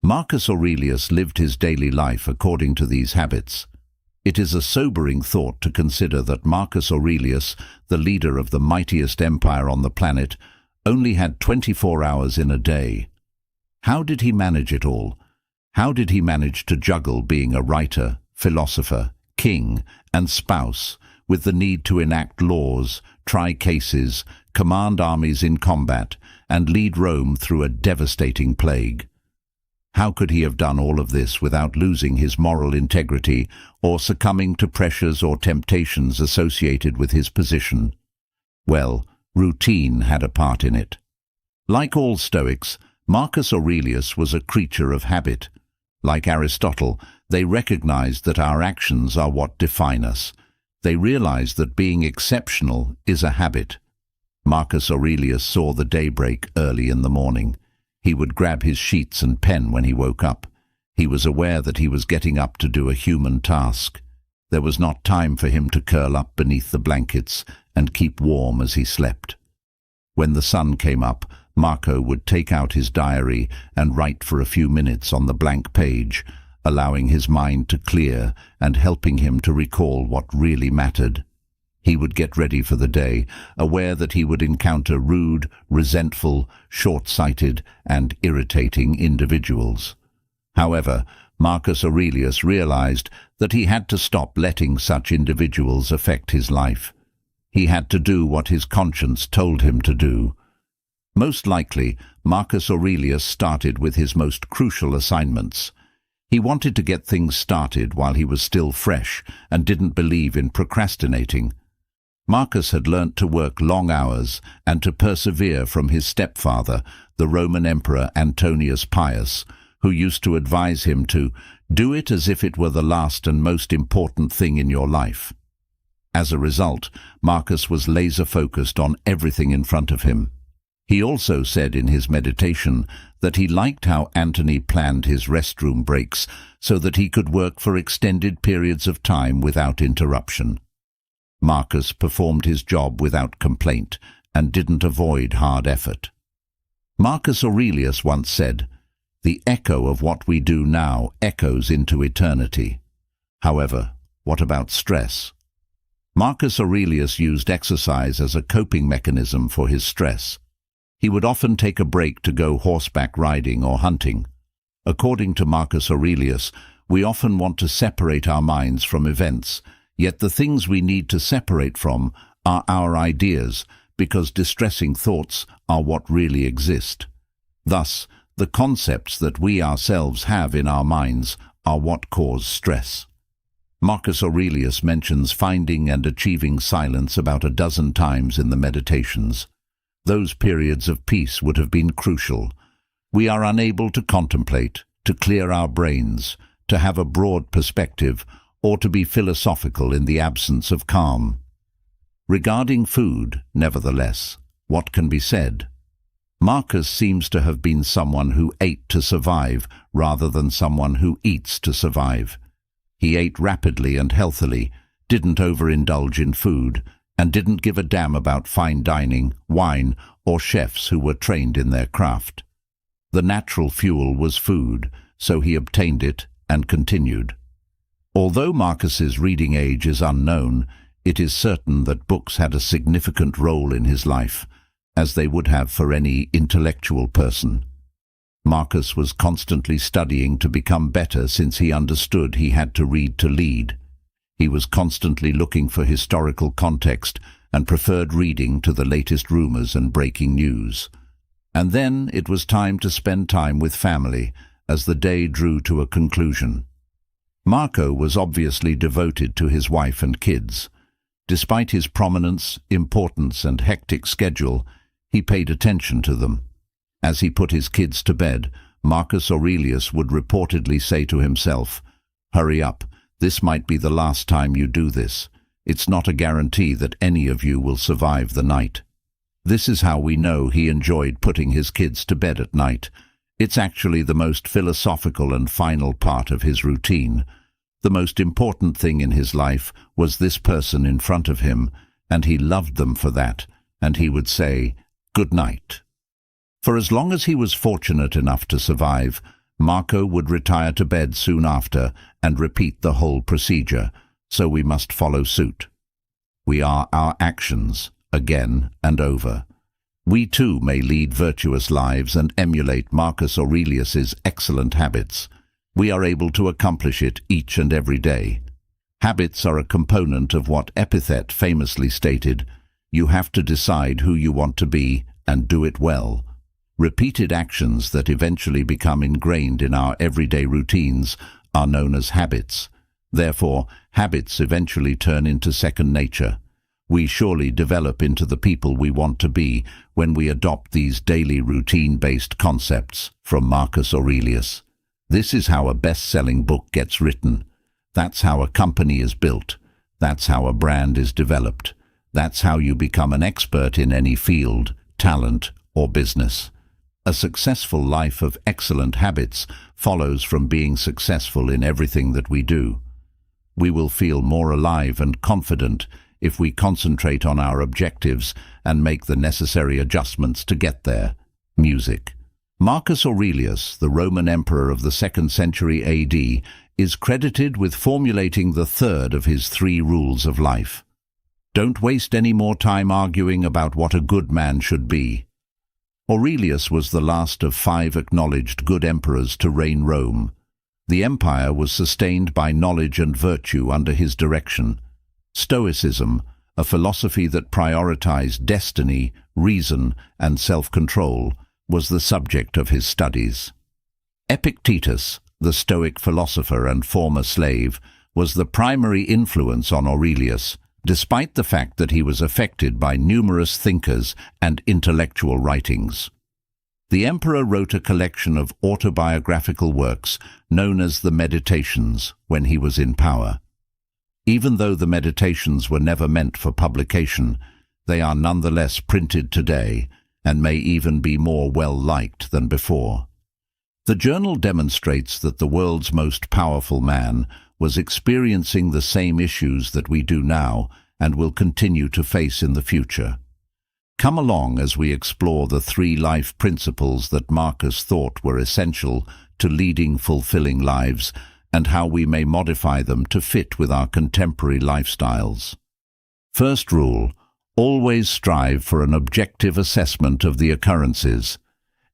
Marcus Aurelius lived his daily life according to these habits. It is a sobering thought to consider that Marcus Aurelius, the leader of the mightiest empire on the planet, only had 24 hours in a day. How did he manage it all? How did he manage to juggle being a writer, philosopher, king, and spouse, with the need to enact laws, try cases, command armies in combat, and lead Rome through a devastating plague? How could he have done all of this without losing his moral integrity or succumbing to pressures or temptations associated with his position? Well, routine had a part in it. Like all Stoics, Marcus Aurelius was a creature of habit. Like Aristotle, they recognized that our actions are what define us. They realized that being exceptional is a habit. Marcus Aurelius saw the daybreak early in the morning. He would grab his sheets and pen when he woke up. He was aware that he was getting up to do a human task. There was not time for him to curl up beneath the blankets and keep warm as he slept. When the sun came up, Marco would take out his diary and write for a few minutes on the blank page, allowing his mind to clear and helping him to recall what really mattered. He would get ready for the day, aware that he would encounter rude, resentful, short-sighted, and irritating individuals. However, Marcus Aurelius realized that he had to stop letting such individuals affect his life. He had to do what his conscience told him to do. Most likely, Marcus Aurelius started with his most crucial assignments. He wanted to get things started while he was still fresh and didn't believe in procrastinating. Marcus had learnt to work long hours and to persevere from his stepfather, the Roman Emperor Antonius Pius, who used to advise him to do it as if it were the last and most important thing in your life. As a result, Marcus was laser-focused on everything in front of him. He also said in his meditation that he liked how Antony planned his restroom breaks so that he could work for extended periods of time without interruption. Marcus performed his job without complaint and didn't avoid hard effort. Marcus Aurelius once said, "The echo of what we do now echoes into eternity." However, what about stress? Marcus Aurelius used exercise as a coping mechanism for his stress. He would often take a break to go horseback riding or hunting. According to Marcus Aurelius, we often want to separate our minds from events, yet the things we need to separate from are our ideas, because distressing thoughts are what really exist. Thus, the concepts that we ourselves have in our minds are what cause stress. Marcus Aurelius mentions finding and achieving silence about a dozen times in the Meditations. Those periods of peace would have been crucial. We are unable to contemplate, to clear our brains, to have a broad perspective, or to be philosophical in the absence of calm. Regarding food, nevertheless, what can be said? Marcus seems to have been someone who ate to survive rather than someone who eats to survive. He ate rapidly and healthily, didn't overindulge in food, and didn't give a damn about fine dining, wine, or chefs who were trained in their craft. The natural fuel was food, so he obtained it and continued. Although Marcus's reading age is unknown, it is certain that books had a significant role in his life, as they would have for any intellectual person. Marcus was constantly studying to become better since he understood he had to read to lead. He was constantly looking for historical context and preferred reading to the latest rumors and breaking news. And then it was time to spend time with family as the day drew to a conclusion. Marco was obviously devoted to his wife and kids. Despite his prominence, importance, and hectic schedule, he paid attention to them. As he put his kids to bed, Marcus Aurelius would reportedly say to himself, "Hurry up, this might be the last time you do this. It's not a guarantee that any of you will survive the night." This is how we know he enjoyed putting his kids to bed at night. It's actually the most philosophical and final part of his routine. The most important thing in his life was this person in front of him, and he loved them for that, and he would say, "Good night." For as long as he was fortunate enough to survive, Marco would retire to bed soon after and repeat the whole procedure, so we must follow suit. We are our actions, again and over. We too may lead virtuous lives and emulate Marcus Aurelius's excellent habits. We are able to accomplish it each and every day. Habits are a component of what Epictet famously stated, "You have to decide who you want to be and do it well." Repeated actions that eventually become ingrained in our everyday routines are known as habits. Therefore, habits eventually turn into second nature. We surely develop into the people we want to be when we adopt these daily routine-based concepts from Marcus Aurelius. This is how a best-selling book gets written. That's how a company is built. That's how a brand is developed. That's how you become an expert in any field, talent, or business. A successful life of excellent habits follows from being successful in everything that we do. We will feel more alive and confident if we concentrate on our objectives and make the necessary adjustments to get there. Music. Marcus Aurelius, the Roman emperor of the 2nd century AD, is credited with formulating the third of his 3 rules of life. Don't waste any more time arguing about what a good man should be. Aurelius was the last of 5 acknowledged good emperors to reign Rome. The empire was sustained by knowledge and virtue under his direction. Stoicism, a philosophy that prioritized destiny, reason, and self-control, was the subject of his studies. Epictetus, the Stoic philosopher and former slave, was the primary influence on Aurelius, despite the fact that he was affected by numerous thinkers and intellectual writings. The emperor wrote a collection of autobiographical works known as the Meditations when he was in power. Even though the Meditations were never meant for publication, they are nonetheless printed today and may even be more well-liked than before. The journal demonstrates that the world's most powerful man was experiencing the same issues that we do now and will continue to face in the future. Come along as we explore the 3 life principles that Marcus thought were essential to leading fulfilling lives and how we may modify them to fit with our contemporary lifestyles. First rule: always strive for an objective assessment of the occurrences.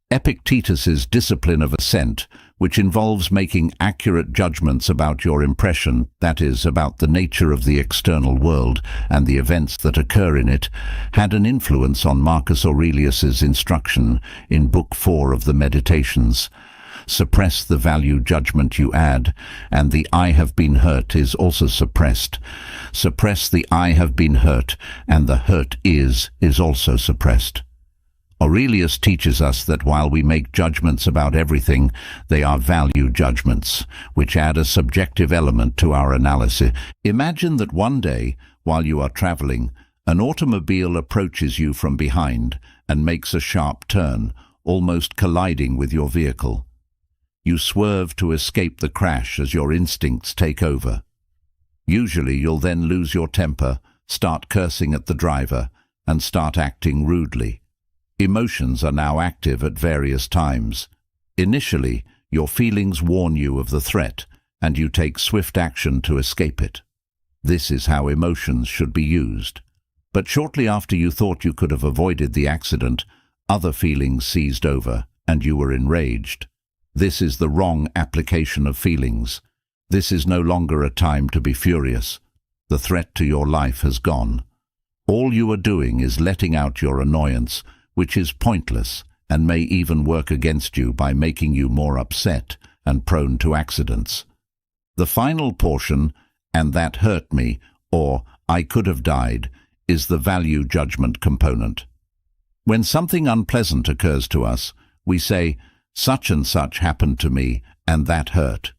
Epictetus's discipline of assent, which involves making accurate judgments about your impression, that is, about the nature of the external world and the events that occur in it, had an influence on Marcus Aurelius's instruction in Book 4 of the Meditations. Suppress the value judgment you add, and the "I have been hurt" is also suppressed. Suppress the "I have been hurt," and the "hurt is" also suppressed. Aurelius teaches us that while we make judgments about everything, they are value judgments, which add a subjective element to our analysis. Imagine that one day, while you are traveling, an automobile approaches you from behind and makes a sharp turn, almost colliding with your vehicle. You swerve to escape the crash as your instincts take over. Usually you'll then lose your temper, start cursing at the driver, and start acting rudely. Emotions are now active at various times. Initially, your feelings warn you of the threat, and you take swift action to escape it. This is how emotions should be used. But shortly after you thought you could have avoided the accident, other feelings seized over, and you were enraged. This is the wrong application of feelings. This is no longer a time to be furious. The threat to your life has gone. All you are doing is letting out your annoyance, which is pointless and may even work against you by making you more upset and prone to accidents. The final portion, "and that hurt me," or "I could have died," is the value judgment component. When something unpleasant occurs to us, we say, "Such and such happened to me, and that hurt."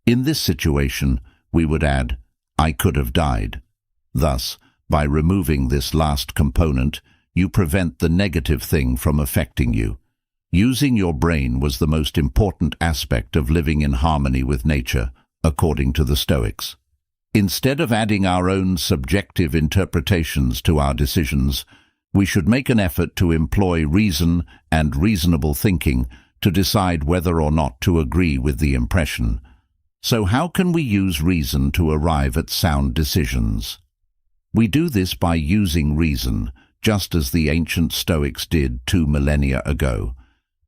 In this situation, we would add, "I could have died." Thus, by removing this last component, you prevent the negative thing from affecting you. Using your brain was the most important aspect of living in harmony with nature, according to the Stoics. Instead of adding our own subjective interpretations to our decisions, we should make an effort to employ reason and reasonable thinking to decide whether or not to agree with the impression. So how can we use reason to arrive at sound decisions? We do this by using reason, just as the ancient Stoics did 2 millennia ago.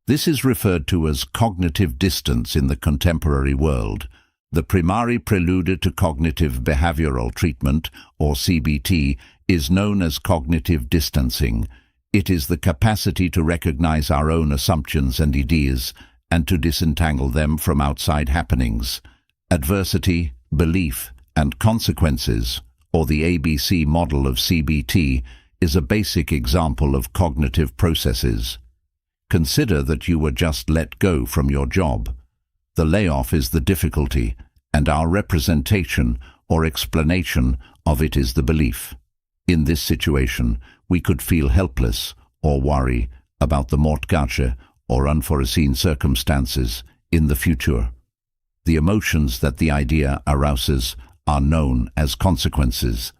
This is referred to as cognitive distance in the contemporary world. The primary prelude to cognitive behavioral treatment, or CBT, is known as cognitive distancing. It is the capacity to recognize our own assumptions and ideas and to disentangle them from outside happenings. Adversity, belief, and consequences, or the ABC model of CBT, is a basic example of cognitive processes. Consider that you were just let go from your job. The layoff is the difficulty, and our representation or explanation of it is the belief. In this situation, we could feel helpless or worry about the mortgage or unforeseen circumstances in the future. The emotions that the idea arouses are known as consequences.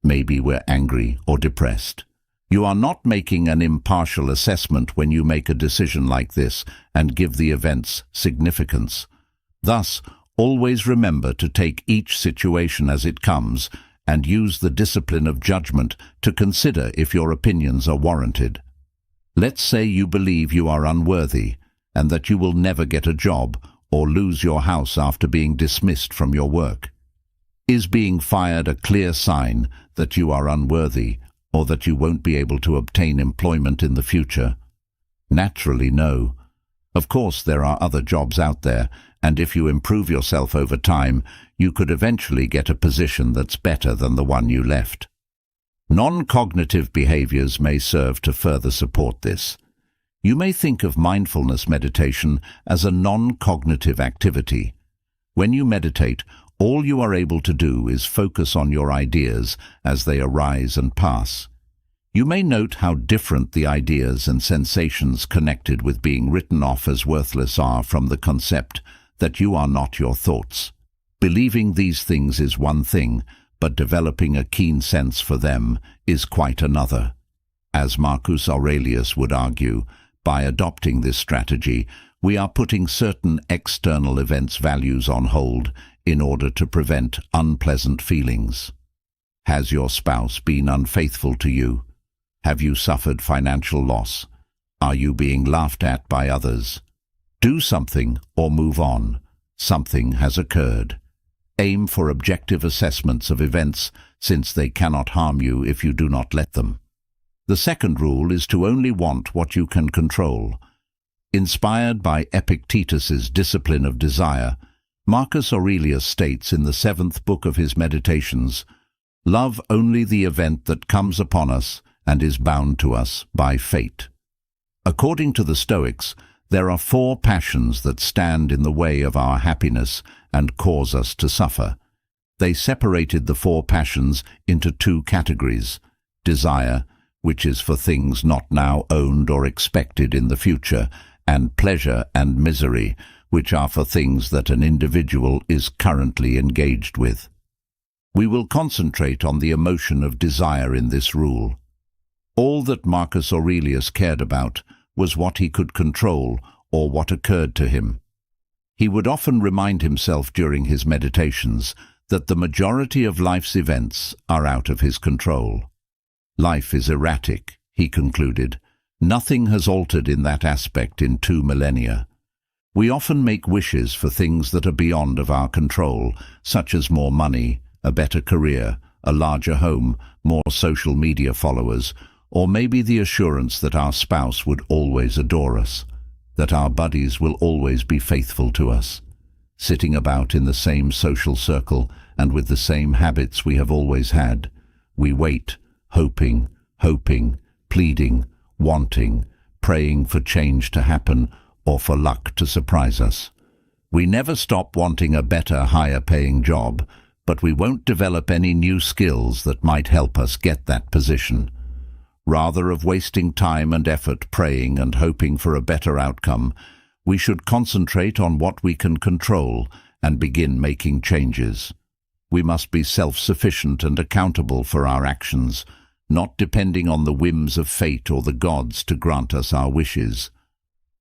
Maybe we're angry or depressed. You are not making an impartial assessment when you make a decision like this and give the events significance. Thus, always remember to take each situation as it comes and use the discipline of judgment to consider if your opinions are warranted. Let's say you believe you are unworthy and that you will never get a job or lose your house after being dismissed from your work. Is being fired a clear sign that you are unworthy or that you won't be able to obtain employment in the future? Naturally, no. Of course, there are other jobs out there, and if you improve yourself over time, you could eventually get a position that's better than the one you left. Non-cognitive behaviors may serve to further support this. You may think of mindfulness meditation as a non-cognitive activity. When you meditate, all you are able to do is focus on your ideas as they arise and pass. You may note how different the ideas and sensations connected with being written off as worthless are from the concept that you are not your thoughts. Believing these things is one thing, but developing a keen sense for them is quite another. As Marcus Aurelius would argue, by adopting this strategy, we are putting certain external events' values on hold in order to prevent unpleasant feelings. Has your spouse been unfaithful to you? Have you suffered financial loss? Are you being laughed at by others? Do something or move on. Something has occurred. Aim for objective assessments of events, since they cannot harm you if you do not let them. The second rule is to only want what you can control. Inspired by Epictetus's discipline of desire, Marcus Aurelius states in the 7th book of his Meditations, "Love only the event that comes upon us and is bound to us by fate." According to the Stoics, there are 4 passions that stand in the way of our happiness and cause us to suffer. They separated the 4 passions into 2 categories: desire, which is for things not now owned or expected in the future, and pleasure and misery, which are for things that an individual is currently engaged with. We will concentrate on the emotion of desire in this rule. All that Marcus Aurelius cared about was what he could control or what occurred to him. He would often remind himself during his meditations that the majority of life's events are out of his control. Life is erratic, he concluded. Nothing has altered in that aspect in 2 millennia. We often make wishes for things that are beyond of our control, such as more money, a better career, a larger home, more social media followers, or maybe the assurance that our spouse would always adore us, that our buddies will always be faithful to us. Sitting about in the same social circle and with the same habits we have always had, we wait, hoping, pleading, wanting, praying for change to happen or for luck to surprise us. We never stop wanting a better, higher-paying job, but we won't develop any new skills that might help us get that position. Rather of wasting time and effort praying and hoping for a better outcome, we should concentrate on what we can control and begin making changes. We must be self-sufficient and accountable for our actions, not depending on the whims of fate or the gods to grant us our wishes.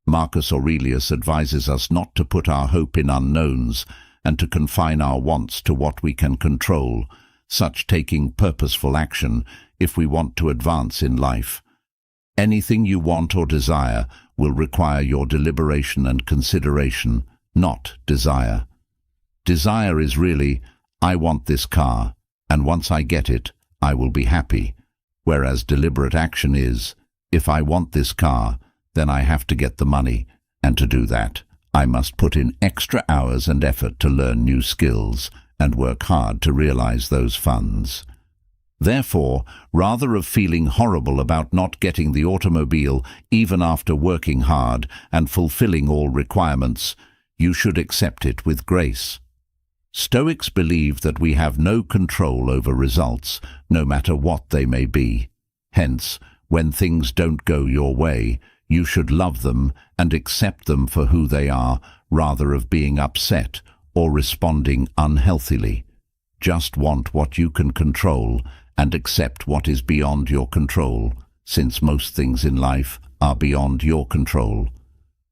Marcus Aurelius advises us not to put our hope in unknowns and to confine our wants to what we can control, such taking purposeful action if we want to advance in life. Anything you want or desire will require your deliberation and consideration, not desire. Desire is really, I want this car, and once I get it, I will be happy, whereas deliberate action is, if I want this car, then I have to get the money, and to do that, I must put in extra hours and effort to learn new skills and work hard to realize those funds. Therefore, rather of feeling horrible about not getting the automobile even after working hard and fulfilling all requirements, you should accept it with grace. Stoics believe that we have no control over results, no matter what they may be. Hence, when things don't go your way, you should love them and accept them for who they are, rather of being upset or responding unhealthily. Just want what you can control and accept what is beyond your control, since most things in life are beyond your control.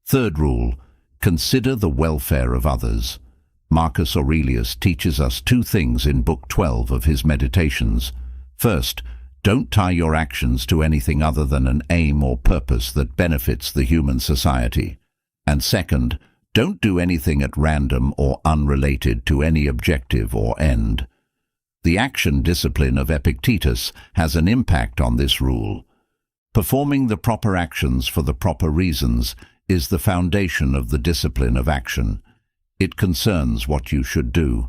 Third rule, consider the welfare of others. Marcus Aurelius teaches us two things in Book 12 of his Meditations. First, don't tie your actions to anything other than an aim or purpose that benefits the human society. And second, don't do anything at random or unrelated to any objective or end. The action discipline of Epictetus has an impact on this rule. Performing the proper actions for the proper reasons is the foundation of the discipline of action. It concerns what you should do.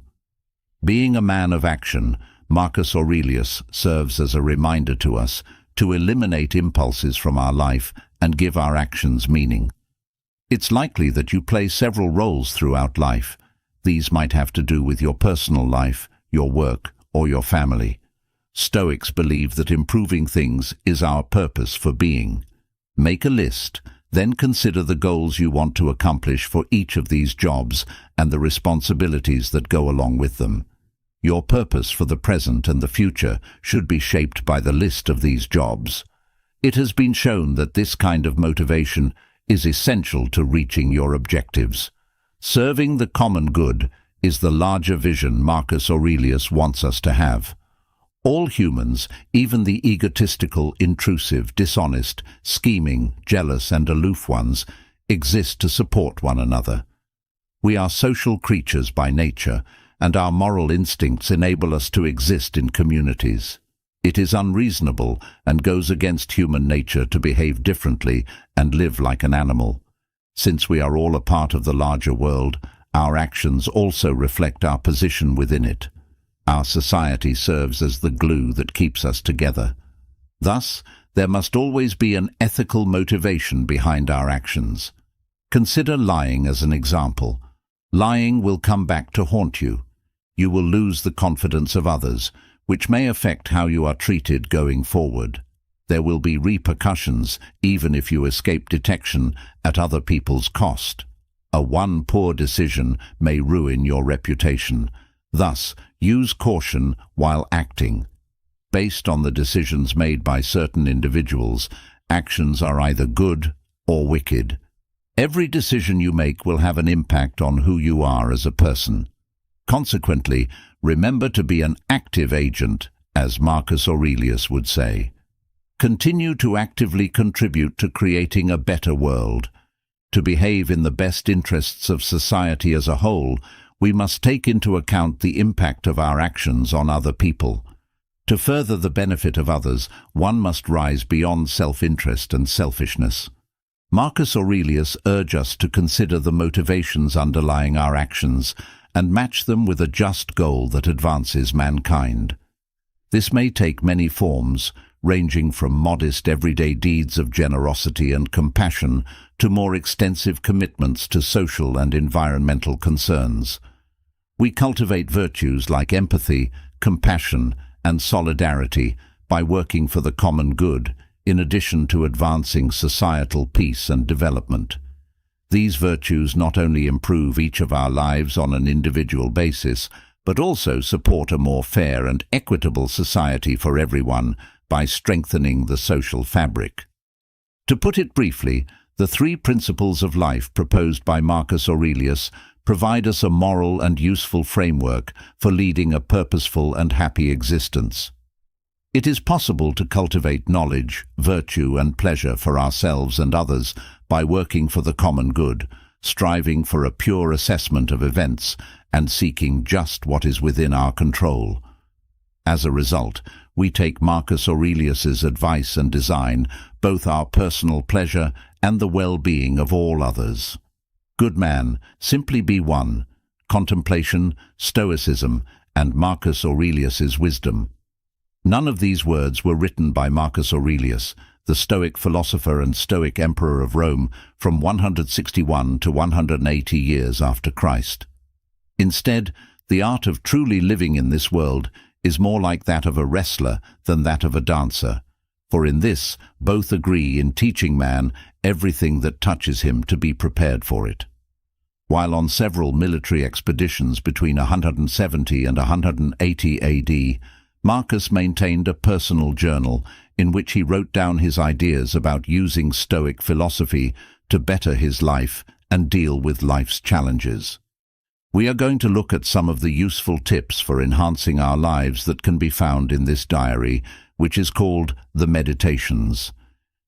Being a man of action, Marcus Aurelius serves as a reminder to us to eliminate impulses from our life and give our actions meaning. It's likely that you play several roles throughout life. These might have to do with your personal life, your work, or your family. Stoics believe that improving things is our purpose for being. Make a list, then consider the goals you want to accomplish for each of these jobs and the responsibilities that go along with them. Your purpose for the present and the future should be shaped by the list of these jobs. It has been shown that this kind of motivation is essential to reaching your objectives. Serving the common good is the larger vision Marcus Aurelius wants us to have. All humans, even the egotistical, intrusive, dishonest, scheming, jealous and aloof ones, exist to support one another. We are social creatures by nature, and our moral instincts enable us to exist in communities. It is unreasonable and goes against human nature to behave differently and live like an animal. Since we are all a part of the larger world, our actions also reflect our position within it. Our society serves as the glue that keeps us together. Thus, there must always be an ethical motivation behind our actions. Consider lying as an example. Lying will come back to haunt you. You will lose the confidence of others, which may affect how you are treated going forward. There will be repercussions even if you escape detection at other people's cost. One poor decision may ruin your reputation. Thus, use caution while acting. Based on the decisions made by certain individuals, actions are either good or wicked. Every decision you make will have an impact on who you are as a person. Consequently, remember to be an active agent, as Marcus Aurelius would say. Continue to actively contribute to creating a better world. To behave in the best interests of society as a whole, we must take into account the impact of our actions on other people. To further the benefit of others, one must rise beyond self-interest and selfishness. Marcus Aurelius urges us to consider the motivations underlying our actions and match them with a just goal that advances mankind. This may take many forms, ranging from modest everyday deeds of generosity and compassion to more extensive commitments to social and environmental concerns. We cultivate virtues like empathy, compassion, and solidarity by working for the common good, in addition to advancing societal peace and development. These virtues not only improve each of our lives on an individual basis, but also support a more fair and equitable society for everyone by strengthening the social fabric. To put it briefly, The three principles of life proposed by Marcus Aurelius provide us a moral and useful framework for leading a purposeful and happy existence. It is possible to cultivate knowledge, virtue, and pleasure for ourselves and others by working for the common good, striving for a pure assessment of events, and seeking just what is within our control. As a result, we take Marcus Aurelius's advice and design both our personal pleasure and the well-being of all others. Good man, simply be one. Contemplation, Stoicism, and Marcus Aurelius's wisdom. None of these words were written by Marcus Aurelius, the Stoic philosopher and Stoic emperor of Rome, from 161 to 180 years after Christ. Instead, the art of truly living in this world is more like that of a wrestler than that of a dancer, for in this both agree in teaching man everything that touches him to be prepared for it. While on several military expeditions between 170 and 180 AD, Marcus maintained a personal journal in which he wrote down his ideas about using Stoic philosophy to better his life and deal with life's challenges. We are going to look at some of the useful tips for enhancing our lives that can be found in this diary, which is called the Meditations.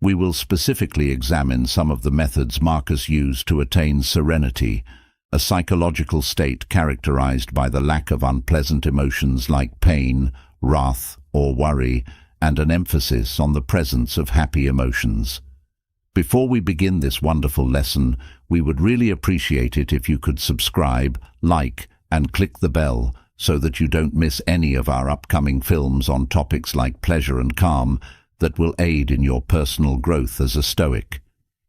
We will specifically examine some of the methods Marcus used to attain serenity, a psychological state characterized by the lack of unpleasant emotions like pain, wrath, or worry, and an emphasis on the presence of happy emotions. Before we begin this wonderful lesson, we would really appreciate it if you could subscribe, like, and click the bell so that you don't miss any of our upcoming films on topics like pleasure and calm that will aid in your personal growth as a Stoic.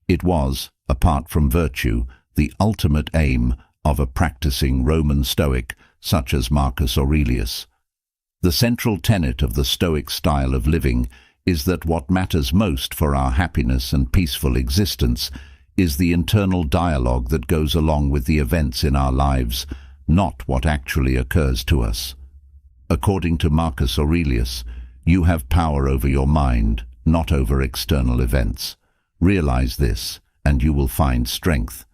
It was, apart from virtue, the ultimate aim of a practicing Roman Stoic such as Marcus Aurelius. The central tenet of the Stoic style of living is that what matters most for our happiness and peaceful existence is the internal dialogue that goes along with the events in our lives, not what actually occurs to us. According to Marcus Aurelius, you have power over your mind, not over external events. Realize this, and you will find strength.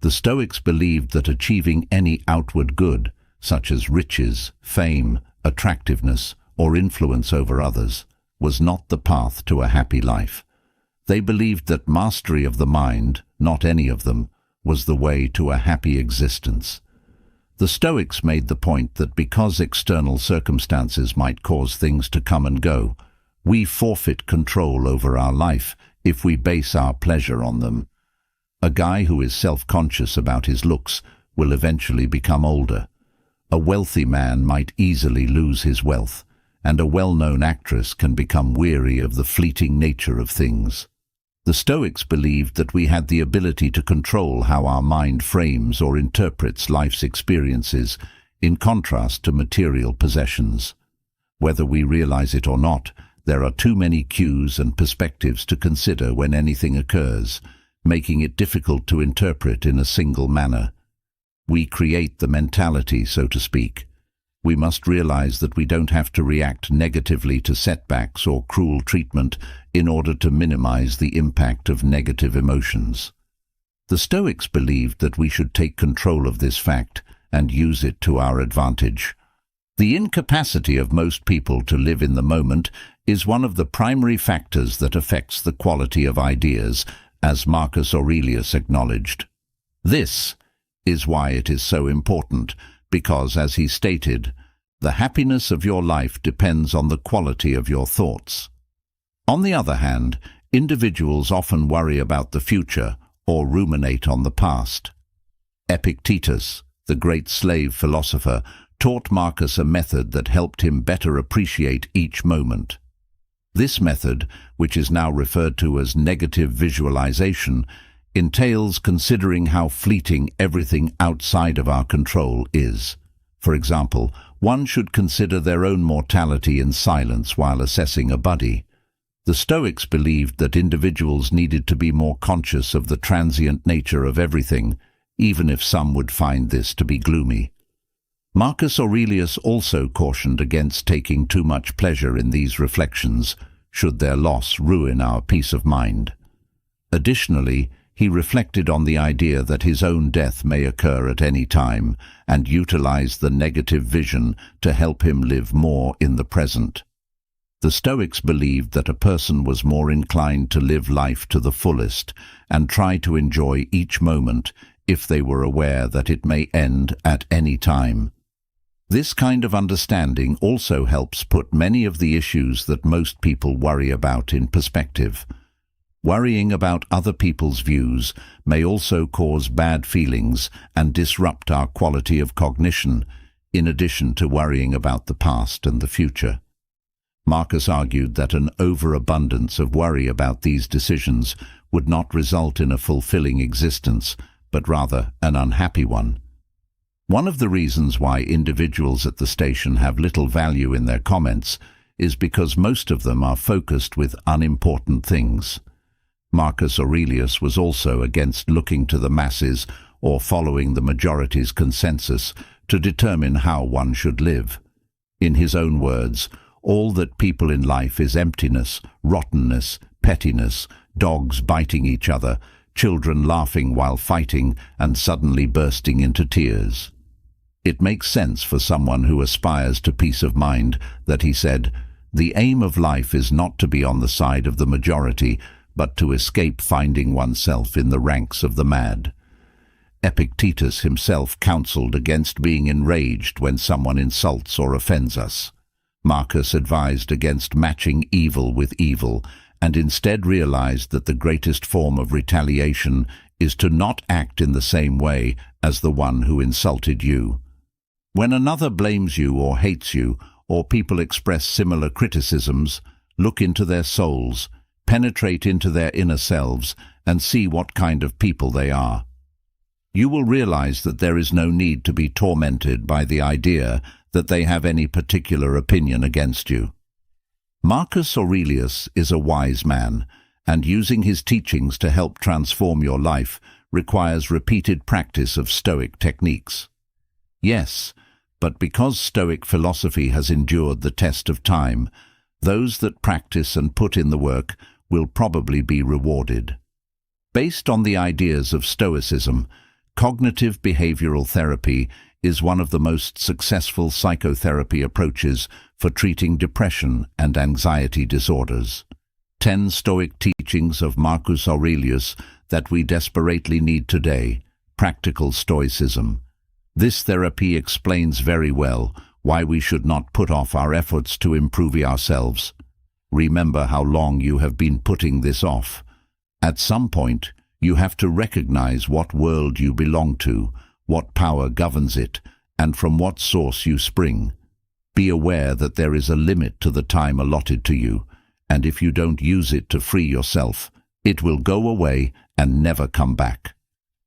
The Stoics believed that achieving any outward good, such as riches, fame, attractiveness, or influence over others, was not the path to a happy life. They believed that mastery of the mind, not any of them, was the way to a happy existence. The Stoics made the point that because external circumstances might cause things to come and go, we forfeit control over our life if we base our pleasure on them. A guy who is self-conscious about his looks will eventually become older. A wealthy man might easily lose his wealth, and a well-known actress can become weary of the fleeting nature of things. The Stoics believed that we had the ability to control how our mind frames or interprets life's experiences, in contrast to material possessions. Whether we realize it or not, there are too many cues and perspectives to consider when anything occurs, making it difficult to interpret in a single manner. We create the mentality, so to speak. We must realize that we don't have to react negatively to setbacks or cruel treatment in order to minimize the impact of negative emotions. The Stoics believed that we should take control of this fact and use it to our advantage. The incapacity of most people to live in the moment is one of the primary factors that affects the quality of ideas, as Marcus Aurelius acknowledged. This is why it is so important, because, as he stated, the happiness of your life depends on the quality of your thoughts. On the other hand, individuals often worry about the future or ruminate on the past. Epictetus, the great slave philosopher, taught Marcus a method that helped him better appreciate each moment. This method, which is now referred to as negative visualization, entails considering how fleeting everything outside of our control is. For example, one should consider their own mortality in silence while assessing a buddy. The Stoics believed that individuals needed to be more conscious of the transient nature of everything, even if some would find this to be gloomy. Marcus Aurelius also cautioned against taking too much pleasure in these reflections, should their loss ruin our peace of mind. Additionally, he reflected on the idea that his own death may occur at any time and utilized the negative vision to help him live more in the present. The Stoics believed that a person was more inclined to live life to the fullest and try to enjoy each moment if they were aware that it may end at any time. This kind of understanding also helps put many of the issues that most people worry about in perspective. Worrying about other people's views may also cause bad feelings and disrupt our quality of cognition, in addition to worrying about the past and the future. Marcus argued that an overabundance of worry about these decisions would not result in a fulfilling existence, but rather an unhappy one. One of the reasons why individuals at the station have little value in their comments is because most of them are focused with unimportant things. Marcus Aurelius was also against looking to the masses or following the majority's consensus to determine how one should live. In his own words, all that people in life is emptiness, rottenness, pettiness, dogs biting each other, children laughing while fighting and suddenly bursting into tears. It makes sense for someone who aspires to peace of mind that he said, "The aim of life is not to be on the side of the majority, but to escape finding oneself in the ranks of the mad." Epictetus himself counseled against being enraged when someone insults or offends us. Marcus advised against matching evil with evil, and instead realized that the greatest form of retaliation is to not act in the same way as the one who insulted you. When another blames you or hates you, or people express similar criticisms, look into their souls, penetrate into their inner selves, and see what kind of people they are. You will realize that there is no need to be tormented by the idea that they have any particular opinion against you. Marcus Aurelius is a wise man, and using his teachings to help transform your life requires repeated practice of Stoic techniques. Yes, but because Stoic philosophy has endured the test of time, those that practice and put in the work will probably be rewarded. Based on the ideas of Stoicism, cognitive behavioral therapy is one of the most successful psychotherapy approaches for treating depression and anxiety disorders. 10 Stoic teachings of Marcus Aurelius that we desperately need today. Practical Stoicism. This therapy explains very well why we should not put off our efforts to improve ourselves. Remember how long you have been putting this off. At some point, you have to recognize what world you belong to, what power governs it, and from what source you spring. Be aware that there is a limit to the time allotted to you, and if you don't use it to free yourself, it will go away and never come back.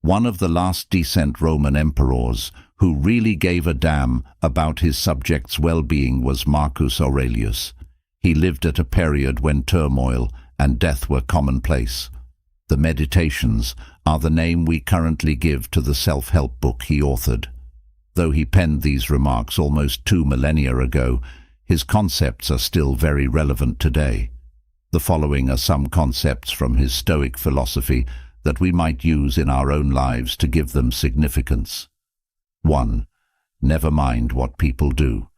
One of the last decent Roman emperors who really gave a damn about his subjects' well-being was Marcus Aurelius. He lived at a period when turmoil and death were commonplace. The Meditations are the name we currently give to the self-help book he authored. Though he penned these remarks almost 2 millennia ago, his concepts are still very relevant today. The following are some concepts from his Stoic philosophy that we might use in our own lives to give them significance. 1. Never mind what people do.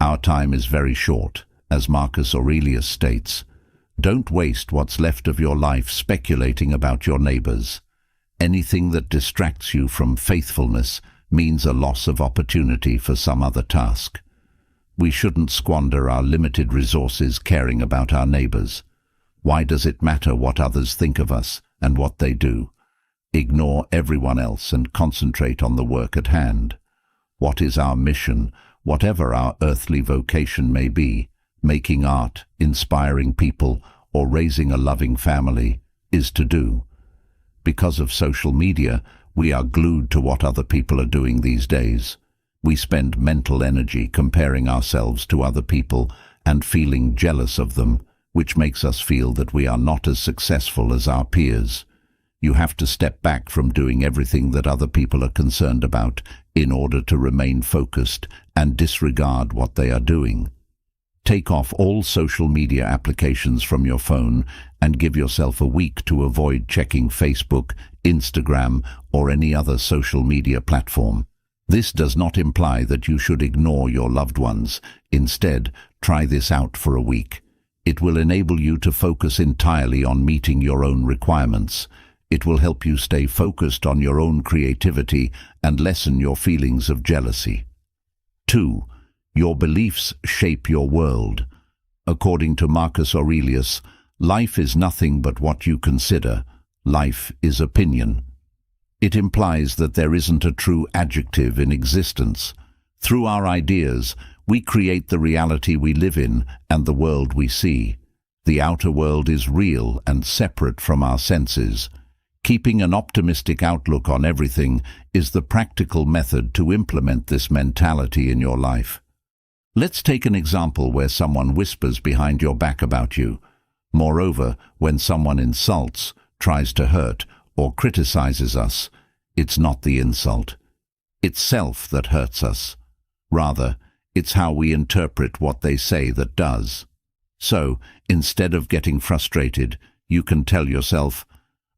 Our time is very short, as Marcus Aurelius states. Don't waste what's left of your life speculating about your neighbors. Anything that distracts you from faithfulness means a loss of opportunity for some other task. We shouldn't squander our limited resources caring about our neighbors. Why does it matter what others think of us and what they do? Ignore everyone else and concentrate on the work at hand. What is our mission, whatever our earthly vocation may be? Making art, inspiring people, or raising a loving family is to do. Because of social media, we are glued to what other people are doing these days. We spend mental energy comparing ourselves to other people and feeling jealous of them, which makes us feel that we are not as successful as our peers. You have to step back from doing everything that other people are concerned about in order to remain focused and disregard what they are doing. Take off all social media applications from your phone and give yourself a week to avoid checking Facebook, Instagram, or any other social media platform. This does not imply that you should ignore your loved ones. Instead, try this out for a week. It will enable you to focus entirely on meeting your own requirements. It will help you stay focused on your own creativity and lessen your feelings of jealousy. 2. Your beliefs shape your world. According to Marcus Aurelius, life is nothing but what you consider. Life is opinion. It implies that there isn't a true adjective in existence. Through our ideas, we create the reality we live in and the world we see. The outer world is real and separate from our senses. Keeping an optimistic outlook on everything is the practical method to implement this mentality in your life. Let's take an example where someone whispers behind your back about you. Moreover, when someone insults, tries to hurt, or criticizes us, it's not the insult. It's self that hurts us. Rather, it's how we interpret what they say that does. So, instead of getting frustrated, you can tell yourself,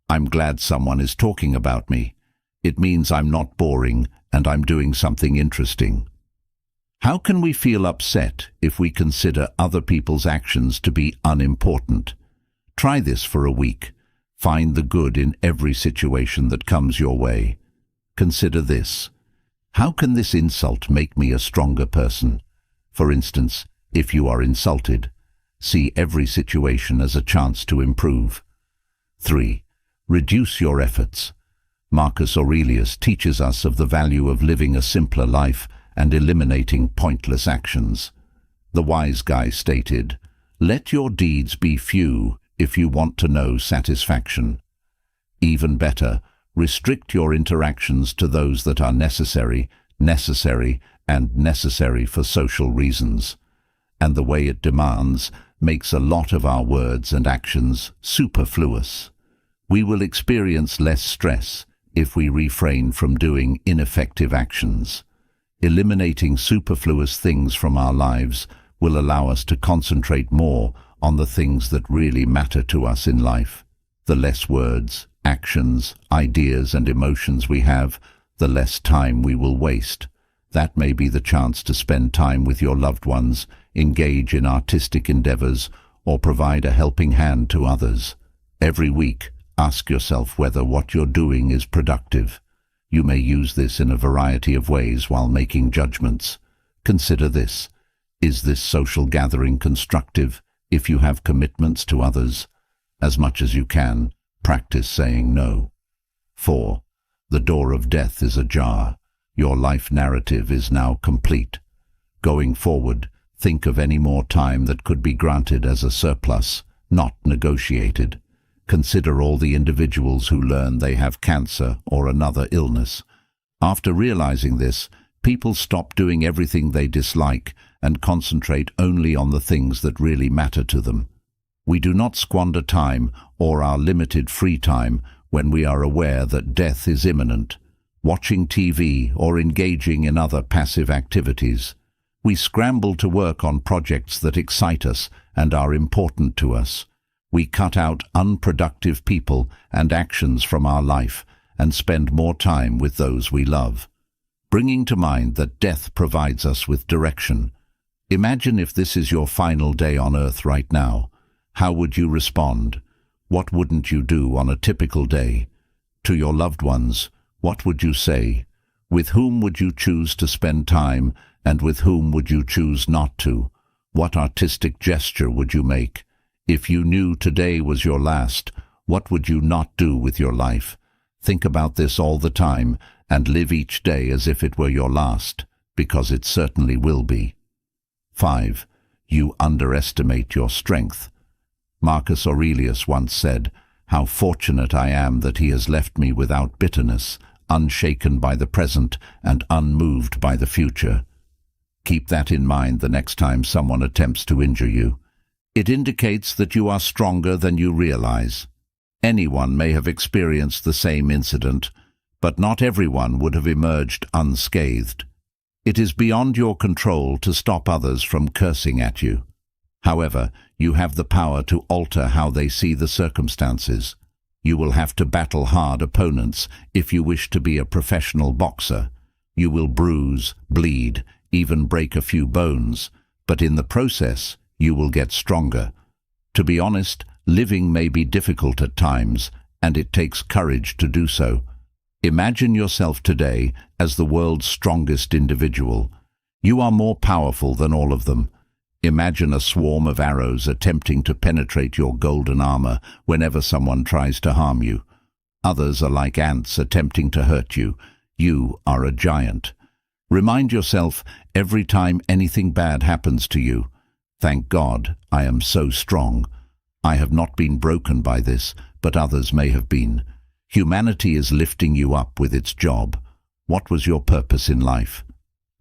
I'm glad someone is talking about me. It means I'm not boring and I'm doing something interesting. How can we feel upset if we consider other people's actions to be unimportant? Try this for a week. Find the good in every situation that comes your way. Consider this. How can this insult make me a stronger person? For instance, if you are insulted, see every situation as a chance to improve. 3. Reduce your efforts. Marcus Aurelius teaches us of the value of living a simpler life and eliminating pointless actions. The wise guy stated, "Let your deeds be few if you want to know satisfaction." Even better, restrict your interactions to those that are necessary for social reasons. And the way it demands makes a lot of our words and actions superfluous. We will experience less stress if we refrain from doing ineffective actions. Eliminating superfluous things from our lives will allow us to concentrate more on the things that really matter to us in life. The less words, actions, ideas and emotions we have, the less time we will waste. That may be the chance to spend time with your loved ones, engage in artistic endeavors, or provide a helping hand to others. Every week, ask yourself whether what you're doing is productive. You may use this in a variety of ways while making judgments. Consider this. Is this social gathering constructive if you have commitments to others? As much as you can, practice saying no. 4. The door of death is ajar. Your life narrative is now complete. Going forward, think of any more time that could be granted as a surplus, not negotiated. Consider all the individuals who learn they have cancer or another illness. After realizing this, people stop doing everything they dislike and concentrate only on the things that really matter to them. We do not squander time or our limited free time when we are aware that death is imminent, watching TV or engaging in other passive activities. We scramble to work on projects that excite us and are important to us. We cut out unproductive people and actions from our life and spend more time with those we love. Bringing to mind that death provides us with direction. Imagine if this is your final day on earth right now. How would you respond? What wouldn't you do on a typical day? To your loved ones, what would you say? With whom would you choose to spend time, and with whom would you choose not to? What artistic gesture would you make? If you knew today was your last, what would you not do with your life? Think about this all the time and live each day as if it were your last, because it certainly will be. 5. You underestimate your strength. Marcus Aurelius once said, "How fortunate I am that he has left me without bitterness, unshaken by the present and unmoved by the future." Keep that in mind the next time someone attempts to injure you. It indicates that you are stronger than you realize. Anyone may have experienced the same incident, but not everyone would have emerged unscathed. It is beyond your control to stop others from cursing at you. However, you have the power to alter how they see the circumstances. You will have to battle hard opponents if you wish to be a professional boxer. You will bruise, bleed, even break a few bones, but in the process, you will get stronger. To be honest, living may be difficult at times, and it takes courage to do so. Imagine yourself today as the world's strongest individual. You are more powerful than all of them. Imagine a swarm of arrows attempting to penetrate your golden armor whenever someone tries to harm you. Others are like ants attempting to hurt you. You are a giant. Remind yourself every time anything bad happens to you, "Thank God, I am so strong. I have not been broken by this, but others may have been." Humanity is lifting you up with its job. What was your purpose in life?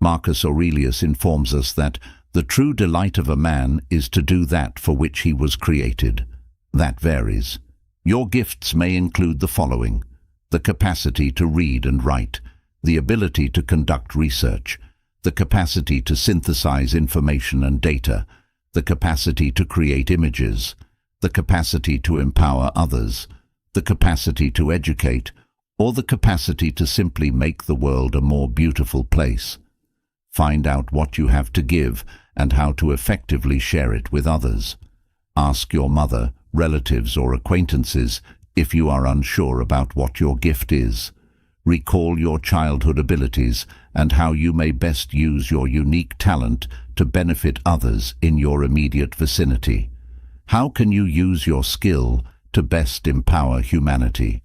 Marcus Aurelius informs us that the true delight of a man is to do that for which he was created. That varies. Your gifts may include the following: the capacity to read and write, the ability to conduct research, the capacity to synthesize information and data, the capacity to create images, the capacity to empower others, the capacity to educate, or the capacity to simply make the world a more beautiful place. Find out what you have to give and how to effectively share it with others. Ask your mother, relatives, or acquaintances if you are unsure about what your gift is. Recall your childhood abilities and how you may best use your unique talent to benefit others in your immediate vicinity. How can you use your skill to best empower humanity?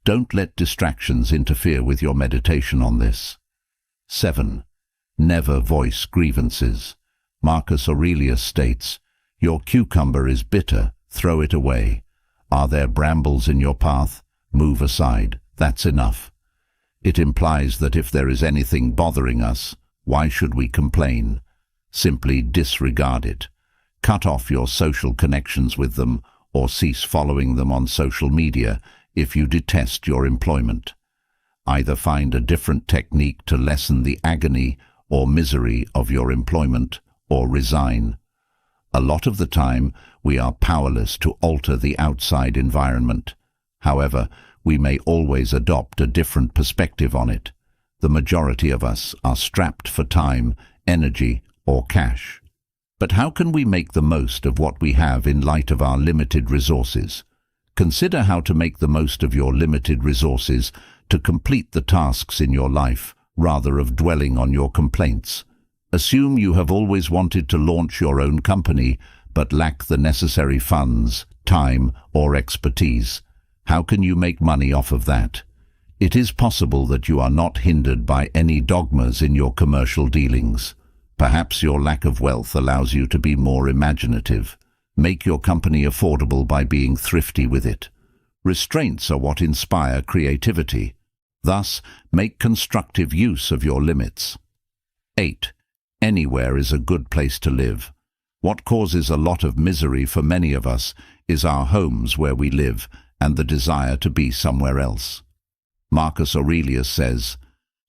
Don't let distractions interfere with your meditation on this. 7. Never voice grievances. Marcus Aurelius states, "Your cucumber is bitter, throw it away. Are there brambles in your path? Move aside. That's enough." It implies that if there is anything bothering us, why should we complain? Simply disregard it. Cut off your social connections with them, or cease following them on social media if you detest your employment. Either find a different technique to lessen the agony or misery of your employment, or resign. A lot of the time, we are powerless to alter the outside environment. However, we may always adopt a different perspective on it. The majority of us are strapped for time, energy, or cash. But how can we make the most of what we have in light of our limited resources? Consider how to make the most of your limited resources to complete the tasks in your life, rather of dwelling on your complaints. Assume you have always wanted to launch your own company, but lack the necessary funds, time, or expertise. How can you make money off of that? It is possible that you are not hindered by any dogmas in your commercial dealings. Perhaps your lack of wealth allows you to be more imaginative. Make your company affordable by being thrifty with it. Restraints are what inspire creativity. Thus, make constructive use of your limits. 8. Anywhere is a good place to live. What causes a lot of misery for many of us is our homes where we live and the desire to be somewhere else. Marcus Aurelius says,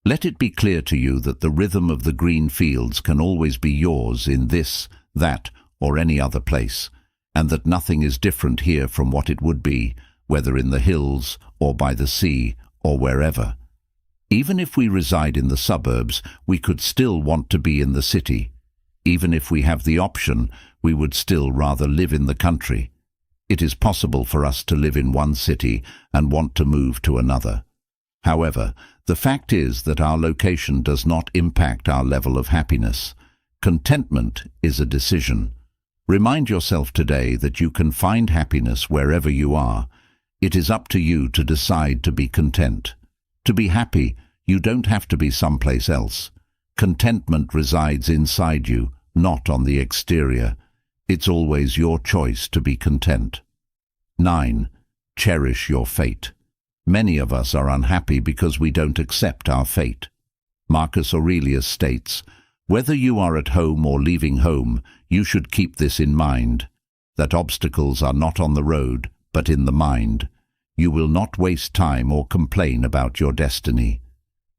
"Let it be clear to you that the rhythm of the green fields can always be yours in this, that, or any other place, and that nothing is different here from what it would be, whether in the hills or by the sea or wherever. Even if we reside in the suburbs, we could still want to be in the city. Even if we have the option, we would still rather live in the country. It is possible for us to live in one city and want to move to another. However, the fact is that our location does not impact our level of happiness. Contentment is a decision. Remind yourself today that you can find happiness wherever you are. It is up to you to decide to be content. To be happy, you don't have to be someplace else. Contentment resides inside you, not on the exterior. It's always your choice to be content. 9. Cherish your fate. Many of us are unhappy because we don't accept our fate. Marcus Aurelius states, "Whether you are at home or leaving home, you should keep this in mind, that obstacles are not on the road, but in the mind. You will not waste time or complain about your destiny."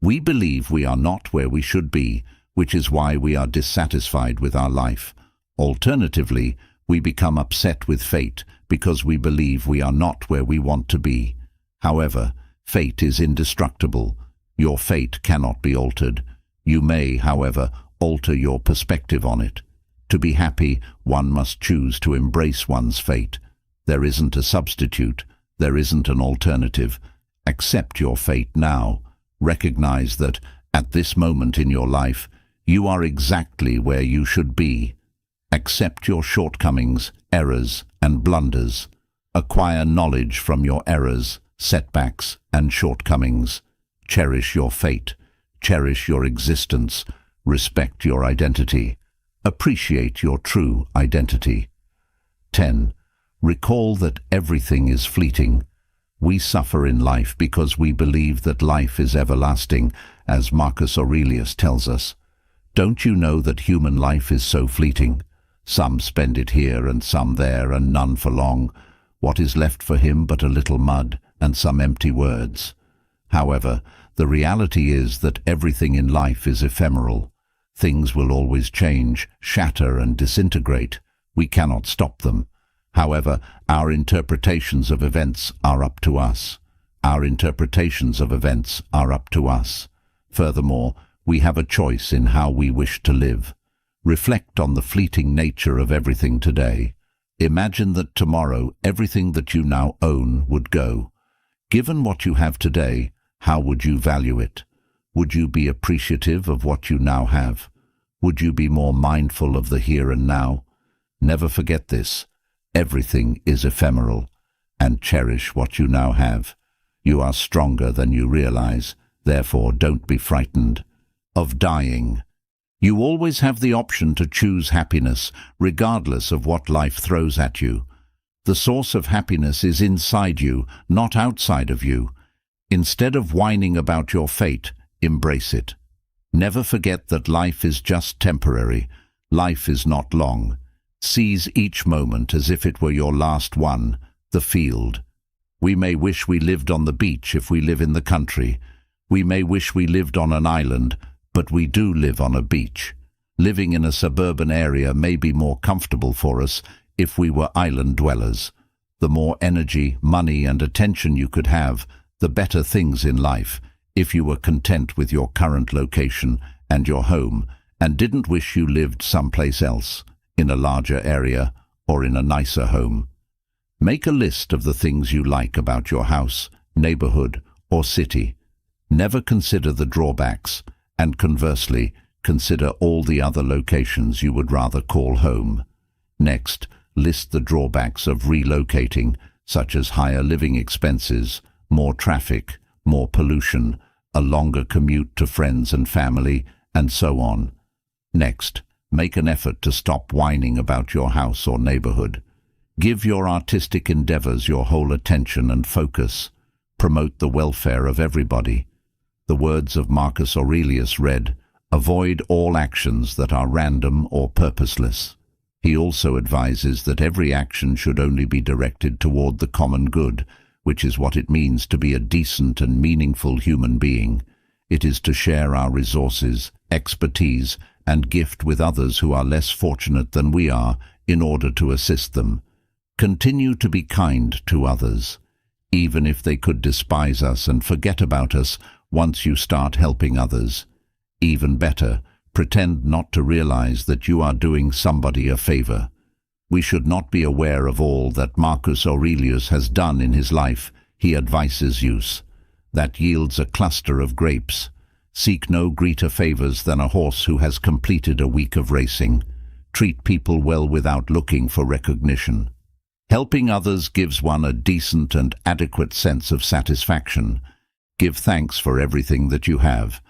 We believe we are not where we should be, which is why we are dissatisfied with our life. Alternatively, we become upset with fate because we believe we are not where we want to be. However, fate is indestructible. Your fate cannot be altered. You may, however, alter your perspective on it. To be happy, one must choose to embrace one's fate. There isn't a substitute. There isn't an alternative. Accept your fate now. Recognize that, at this moment in your life, you are exactly where you should be. Accept your shortcomings, errors, and blunders. Acquire knowledge from your errors, setbacks, and shortcomings. Cherish your fate. Cherish your existence. Respect your identity. Appreciate your true identity. 10. Recall that everything is fleeting. We suffer in life because we believe that life is everlasting, as Marcus Aurelius tells us. Don't you know that human life is so fleeting? Some spend it here and some there, and none for long. What is left for him but a little mud and some empty words? However, the reality is that everything in life is ephemeral. Things will always change, shatter and disintegrate. We cannot stop them. However, our interpretations of events are up to us. Our interpretations of events are up to us. Furthermore, we have a choice in how we wish to live. Reflect on the fleeting nature of everything today. Imagine that tomorrow everything that you now own would go. Given what you have today, how would you value it? Would you be appreciative of what you now have? Would you be more mindful of the here and now? Never forget this. Everything is ephemeral, and cherish what you now have. You are stronger than you realize, therefore don't be frightened of dying. You always have the option to choose happiness, regardless of what life throws at you. The source of happiness is inside you, not outside of you. Instead of whining about your fate, embrace it. Never forget that life is just temporary. Life is not long. Seize each moment as if it were your last one, the field. We may wish we lived on the beach if we live in the country. We may wish we lived on an island, but we do live on a beach. Living in a suburban area may be more comfortable for us if we were island dwellers. The more energy, money, and attention you could have, the better things in life, if you were content with your current location and your home, and didn't wish you lived someplace else, in a larger area or in a nicer home. Make a list of the things you like about your house, neighborhood, or city. Never consider the drawbacks, and conversely, consider all the other locations you would rather call home. Next, list the drawbacks of relocating, such as higher living expenses, more traffic, more pollution, a longer commute to friends and family, and so on. Next, make an effort to stop whining about your house or neighborhood. Give your artistic endeavors your whole attention and focus. Promote the welfare of everybody. The words of Marcus Aurelius read, "Avoid all actions that are random or purposeless." He also advises that every action should only be directed toward the common good, which is what it means to be a decent and meaningful human being. It is to share our resources, expertise, and gift with others who are less fortunate than we are in order to assist them. Continue to be kind to others, even if they could despise us and forget about us once you start helping others. Even better, pretend not to realize that you are doing somebody a favor. We should not be aware of all that Marcus Aurelius has done in his life. He advises use. That yields a cluster of grapes. Seek no greater favors than a horse who has completed a week of racing. Treat people well without looking for recognition. Helping others gives one a decent and adequate sense of satisfaction. Give thanks for everything that you have.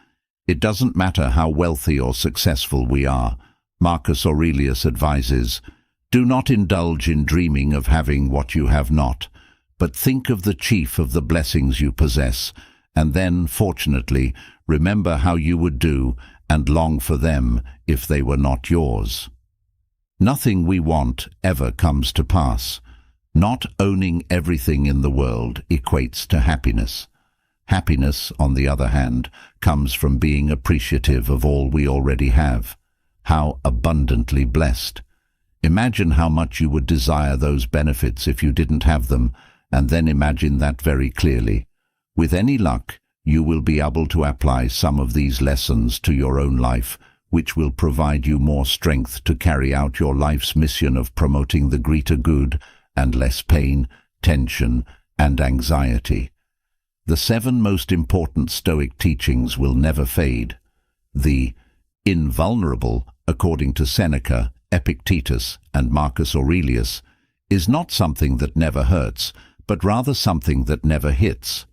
It doesn't matter how wealthy or successful we are. Marcus Aurelius advises, do not indulge in dreaming of having what you have not, but think of the chief of the blessings you possess, and then, fortunately, remember how you would do and long for them if they were not yours. Nothing we want ever comes to pass. Not owning everything in the world equates to happiness. Happiness, on the other hand, comes from being appreciative of all we already have. How abundantly blessed. Imagine how much you would desire those benefits if you didn't have them, and then imagine that very clearly. With any luck, you will be able to apply some of these lessons to your own life, which will provide you more strength to carry out your life's mission of promoting the greater good and less pain, tension, and anxiety. The 7 most important Stoic teachings will never fade. The invulnerable, according to Seneca, Epictetus, and Marcus Aurelius, is not something that never hurts, but rather something that never hits.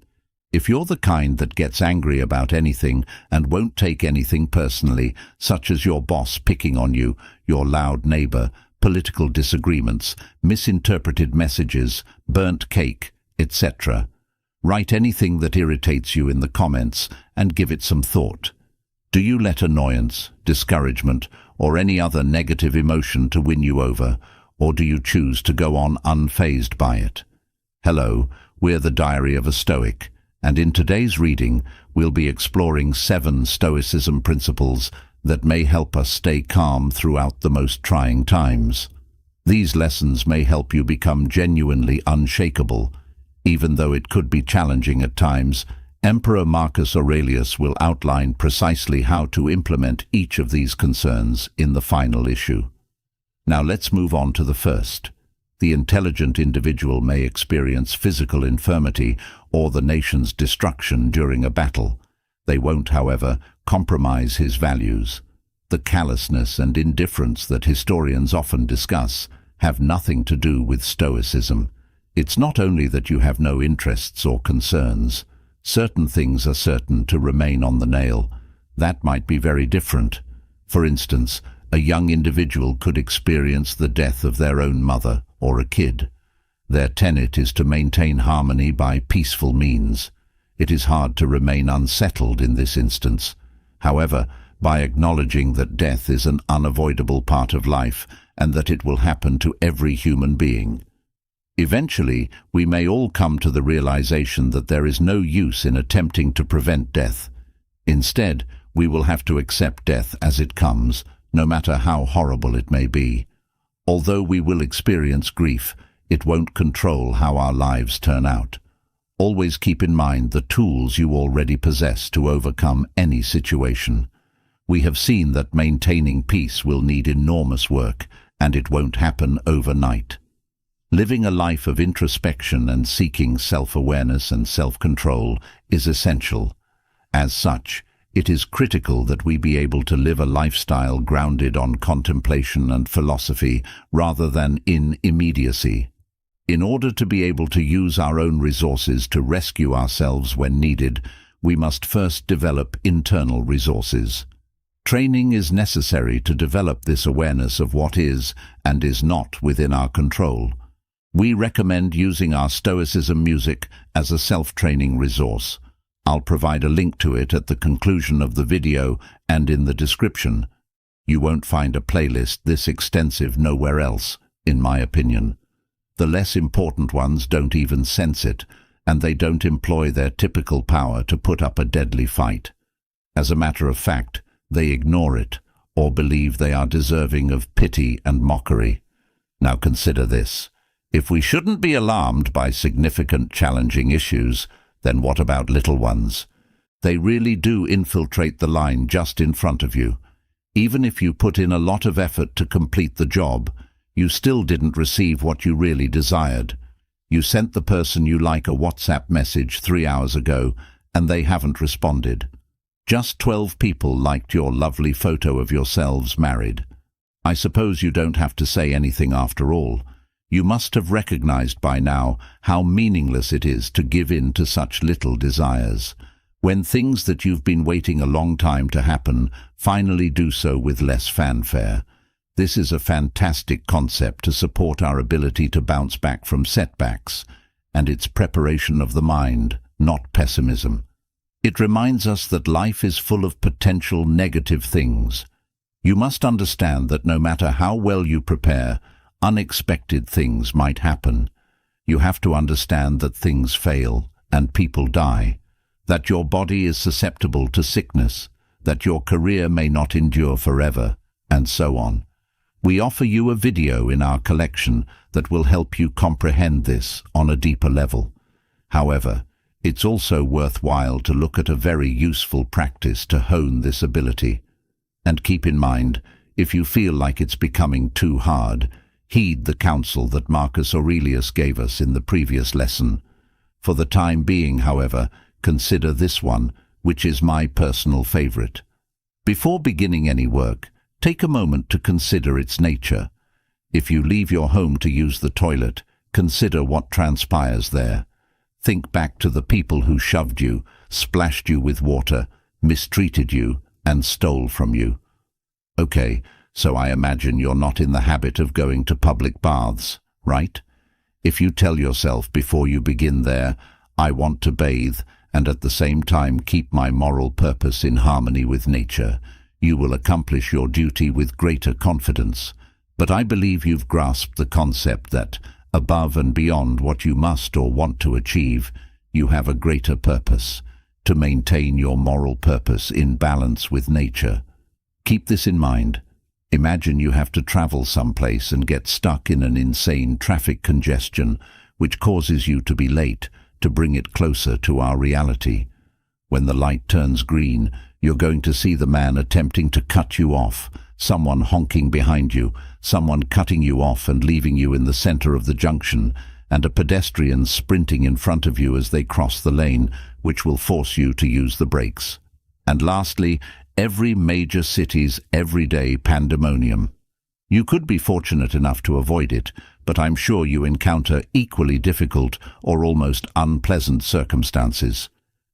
If you're the kind that gets angry about anything and won't take anything personally, such as your boss picking on you, your loud neighbor, political disagreements, misinterpreted messages, burnt cake, etc., write anything that irritates you in the comments and give it some thought. Do you let annoyance, discouragement, or any other negative emotion to win you over, or do you choose to go on unfazed by it? Hello, we're the Diary of a Stoic, and in today's reading, we'll be exploring 7 Stoicism principles that may help us stay calm throughout the most trying times. These lessons may help you become genuinely unshakable. Even though it could be challenging at times, Emperor Marcus Aurelius will outline precisely how to implement each of these concerns in the final issue. Now let's move on to the first. The intelligent individual may experience physical infirmity or the nation's destruction during a battle. They won't, however, compromise his values. The callousness and indifference that historians often discuss have nothing to do with Stoicism. It's not only that you have no interests or concerns. Certain things are certain to remain on the nail. That might be very different. For instance, a young individual could experience the death of their own mother or a kid. Their tenet is to maintain harmony by peaceful means. It is hard to remain unsettled in this instance. However, by acknowledging that death is an unavoidable part of life and that it will happen to every human being, eventually we may all come to the realization that there is no use in attempting to prevent death. Instead, we will have to accept death as it comes, no matter how horrible it may be. Although we will experience grief, it won't control how our lives turn out. Always keep in mind the tools you already possess to overcome any situation. We have seen that maintaining peace will need enormous work, and it won't happen overnight. Living a life of introspection and seeking self-awareness and self-control is essential. As such, it is critical that we be able to live a lifestyle grounded on contemplation and philosophy rather than in immediacy. In order to be able to use our own resources to rescue ourselves when needed, we must first develop internal resources. Training is necessary to develop this awareness of what is and is not within our control. We recommend using our Stoicism music as a self-training resource. I'll provide a link to it at the conclusion of the video and in the description. You won't find a playlist this extensive nowhere else, in my opinion. The less important ones don't even sense it, and they don't employ their typical power to put up a deadly fight. As a matter of fact, they ignore it, or believe they are deserving of pity and mockery. Now consider this. If we shouldn't be alarmed by significant challenging issues, then what about little ones? They really do infiltrate the line just in front of you. Even if you put in a lot of effort to complete the job, you still didn't receive what you really desired. You sent the person you like a WhatsApp message 3 hours ago, and they haven't responded. Just 12 people liked your lovely photo of yourselves married. I suppose you don't have to say anything after all. You must have recognized by now how meaningless it is to give in to such little desires. When things that you've been waiting a long time to happen finally do so with less fanfare. This is a fantastic concept to support our ability to bounce back from setbacks, and it's preparation of the mind, not pessimism. It reminds us that life is full of potential negative things. You must understand that no matter how well you prepare, unexpected things might happen. You have to understand that things fail and people die, that your body is susceptible to sickness, that your career may not endure forever, and so on. We offer you a video in our collection that will help you comprehend this on a deeper level. However, it's also worthwhile to look at a very useful practice to hone this ability. And keep in mind, if you feel like it's becoming too hard, heed the counsel that Marcus Aurelius gave us in the previous lesson. For the time being, however, consider this one, which is my personal favorite. Before beginning any work, take a moment to consider its nature. If you leave your home to use the toilet, consider what transpires there. Think back to the people who shoved you, splashed you with water, mistreated you, and stole from you. Okay, so I imagine you're not in the habit of going to public baths, right? If you tell yourself before you begin there, I want to bathe, and at the same time keep my moral purpose in harmony with nature, you will accomplish your duty with greater confidence. But I believe you've grasped the concept that, above and beyond what you must or want to achieve, you have a greater purpose, to maintain your moral purpose in balance with nature. Keep this in mind. Imagine you have to travel someplace and get stuck in an insane traffic congestion, which causes you to be late. To bring it closer to our reality, when the light turns green, you're going to see the man attempting to cut you off, someone honking behind you, someone cutting you off and leaving you in the center of the junction, and a pedestrian sprinting in front of you as they cross the lane, which will force you to use the brakes. And lastly, every major city's everyday pandemonium. You could be fortunate enough to avoid it, but I'm sure you encounter equally difficult or almost unpleasant circumstances.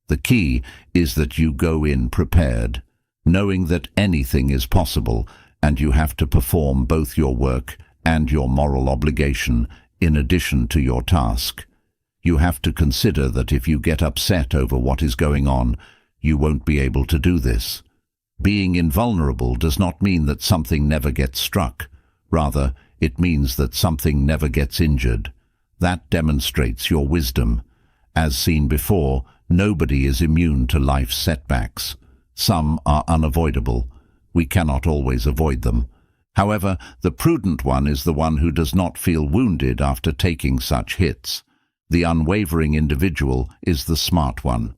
The key is that you go in prepared, knowing that anything is possible, and you have to perform both your work and your moral obligation in addition to your task. You have to consider that if you get upset over what is going on, you won't be able to do this. Being invulnerable does not mean that something never gets struck. Rather, it means that something never gets injured. That demonstrates your wisdom. As seen before, nobody is immune to life's setbacks. Some are unavoidable. We cannot always avoid them. However, the prudent one is the one who does not feel wounded after taking such hits. The unwavering individual is the smart one.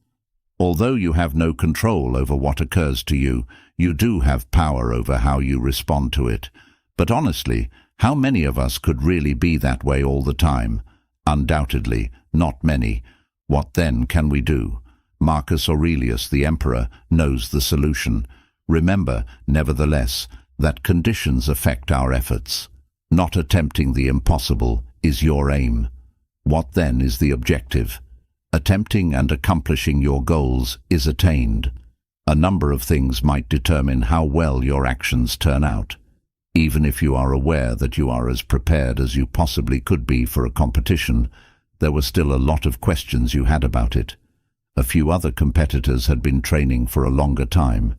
Although you have no control over what occurs to you, you do have power over how you respond to it. But honestly, how many of us could really be that way all the time? Undoubtedly, not many. What then can we do? Marcus Aurelius, the emperor, knows the solution. Remember, nevertheless, that conditions affect our efforts. Not attempting the impossible is your aim. What then is the objective? Attempting and accomplishing your goals is attained. A number of things might determine how well your actions turn out. Even if you are aware that you are as prepared as you possibly could be for a competition, there were still a lot of questions you had about it. A few other competitors had been training for a longer time.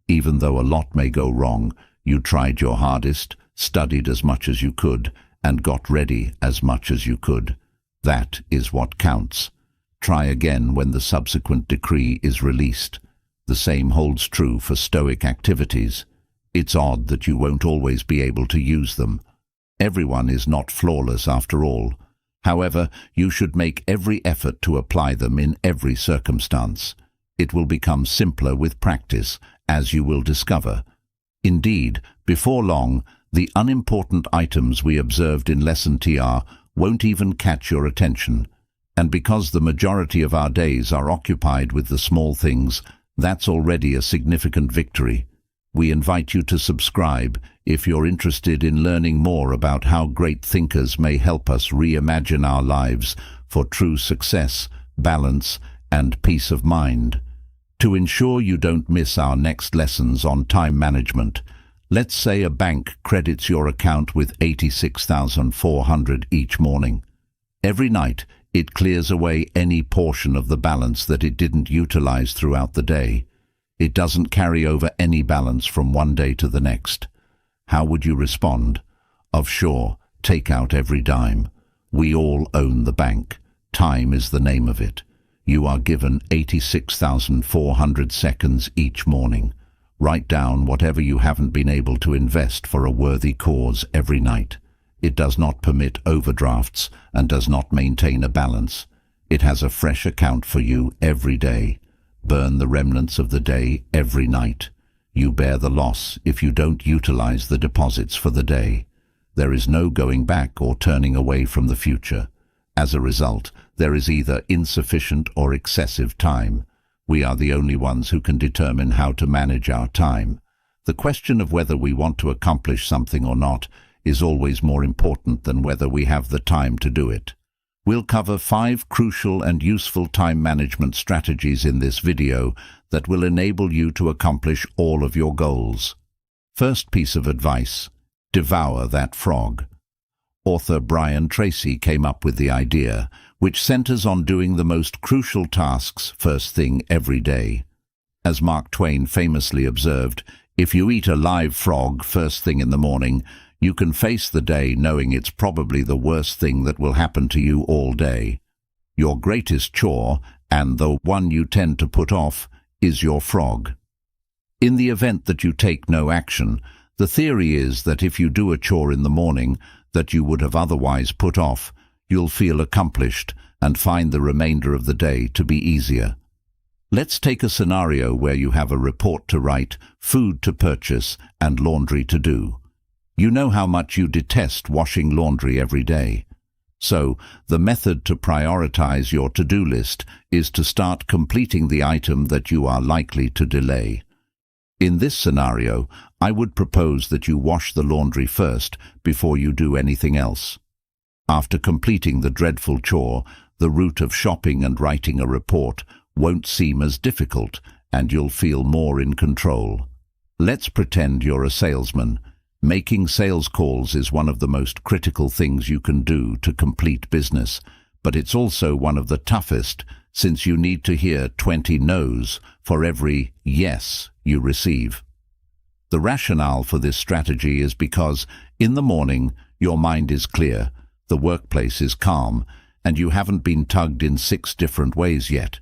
Even though a lot may go wrong, you tried your hardest, studied as much as you could, and got ready as much as you could. That is what counts. Try again when the subsequent decree is released. The same holds true for Stoic activities. It's odd that you won't always be able to use them. Everyone is not flawless after all. However, you should make every effort to apply them in every circumstance. It will become simpler with practice, as you will discover. Indeed, before long, the unimportant items we observed in Lesson TR won't even catch your attention. And because the majority of our days are occupied with the small things, that's already a significant victory. We invite you to subscribe if you're interested in learning more about how great thinkers may help us reimagine our lives for true success, balance, and peace of mind. To ensure you don't miss our next lessons on time management, let's say a bank credits your account with $86,400 each morning. Every night, it clears away any portion of the balance that it didn't utilize throughout the day. It doesn't carry over any balance from one day to the next. How would you respond? Offshore, take out every dime. We all own the bank. Time is the name of it. You are given 86,400 seconds each morning. Write down whatever you haven't been able to invest for a worthy cause every night. It does not permit overdrafts and does not maintain a balance. It has a fresh account for you every day. Burn the remnants of the day every night. You bear the loss if you don't utilize the deposits for the day. There is no going back or turning away from the future. As a result, there is either insufficient or excessive time. We are the only ones who can determine how to manage our time. The question of whether we want to accomplish something or not is always more important than whether we have the time to do it. We'll cover 5 crucial and useful time management strategies in this video that will enable you to accomplish all of your goals. First piece of advice: devour that frog. Author Brian Tracy came up with the idea, which centers on doing the most crucial tasks first thing every day. As Mark Twain famously observed, if you eat a live frog first thing in the morning, you can face the day knowing it's probably the worst thing that will happen to you all day. Your greatest chore, and the one you tend to put off, is your frog. In the event that you take no action, the theory is that if you do a chore in the morning that you would have otherwise put off, you'll feel accomplished and find the remainder of the day to be easier. Let's take a scenario where you have a report to write, food to purchase, and laundry to do. You know how much you detest washing laundry every day. So, the method to prioritize your to-do list is to start completing the item that you are likely to delay. In this scenario, I would propose that you wash the laundry first before you do anything else. After completing the dreadful chore, the route of shopping and writing a report won't seem as difficult, and you'll feel more in control. Let's pretend you're a salesman. Making sales calls is one of the most critical things you can do to complete business, but it's also one of the toughest, since you need to hear 20 no's for every yes you receive. The rationale for this strategy is because, in the morning, your mind is clear, the workplace is calm, and you haven't been tugged in 6 different ways yet.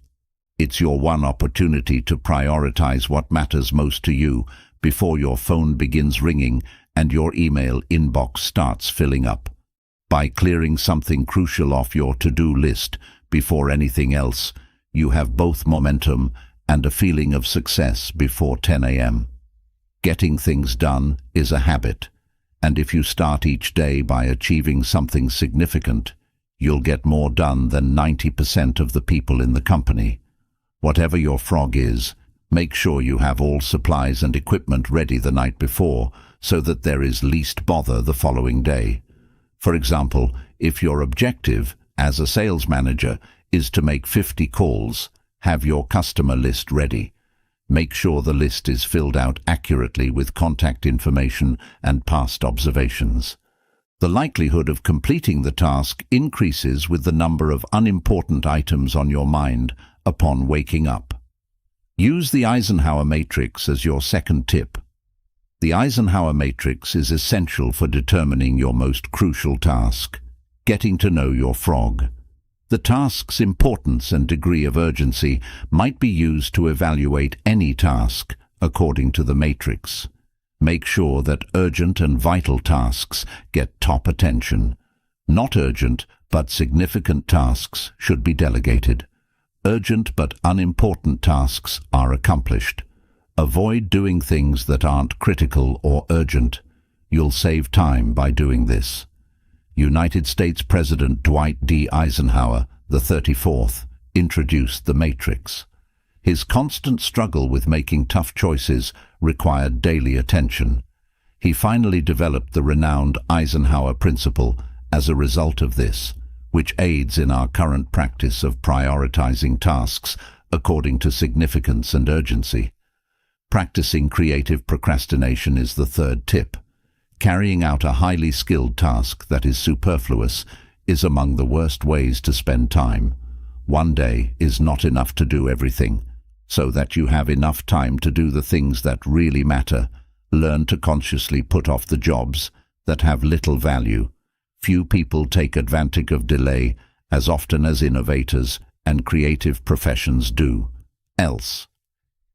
It's your one opportunity to prioritize what matters most to you before your phone begins ringing and your email inbox starts filling up. By clearing something crucial off your to-do list before anything else, you have both momentum and a feeling of success before 10 a.m. Getting things done is a habit, and if you start each day by achieving something significant, you'll get more done than 90% of the people in the company. Whatever your frog is, make sure you have all supplies and equipment ready the night before so that there is least bother the following day. For example, if your objective as a sales manager is to make 50 calls, have your customer list ready. Make sure the list is filled out accurately with contact information and past observations. The likelihood of completing the task increases with the number of unimportant items on your mind upon waking up. Use the Eisenhower matrix as your second tip. The Eisenhower matrix is essential for determining your most crucial task, getting to know your frog. The task's importance and degree of urgency might be used to evaluate any task according to the matrix. Make sure that urgent and vital tasks get top attention. Not urgent but significant tasks should be delegated. Urgent but unimportant tasks are accomplished. Avoid doing things that aren't critical or urgent. You'll save time by doing this. United States President Dwight D. Eisenhower, the 34th, introduced the matrix. His constant struggle with making tough choices required daily attention. He finally developed the renowned Eisenhower principle as a result of this, which aids in our current practice of prioritizing tasks according to significance and urgency. Practicing creative procrastination is the third tip. Carrying out a highly skilled task that is superfluous is among the worst ways to spend time. One day is not enough to do everything. So that you have enough time to do the things that really matter, learn to consciously put off the jobs that have little value. Few people take advantage of delay as often as innovators and creative professions do. Else,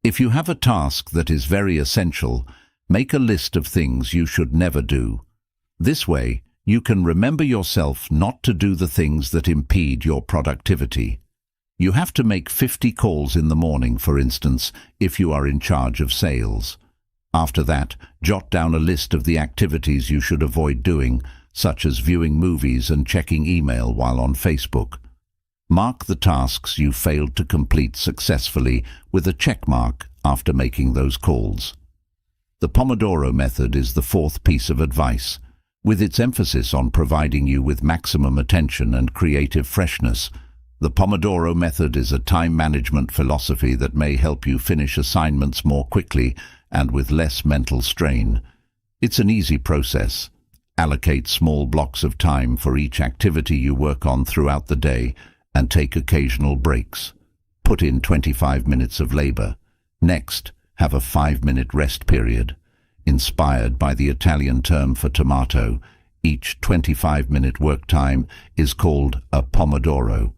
If you have a task that is very essential, make a list of things you should never do. This way, you can remember yourself not to do the things that impede your productivity. You have to make 50 calls in the morning, for instance, if you are in charge of sales. After that, jot down a list of the activities you should avoid doing, such as viewing movies and checking email while on Facebook. Mark the tasks you failed to complete successfully with a check mark after making those calls. The Pomodoro method is the fourth piece of advice. With its emphasis on providing you with maximum attention and creative freshness, the Pomodoro method is a time management philosophy that may help you finish assignments more quickly and with less mental strain. It's an easy process. Allocate small blocks of time for each activity you work on throughout the day and take occasional breaks. Put in 25 minutes of labor. Next, have a 5-minute rest period. Inspired by the Italian term for tomato, each 25-minute work time is called a pomodoro.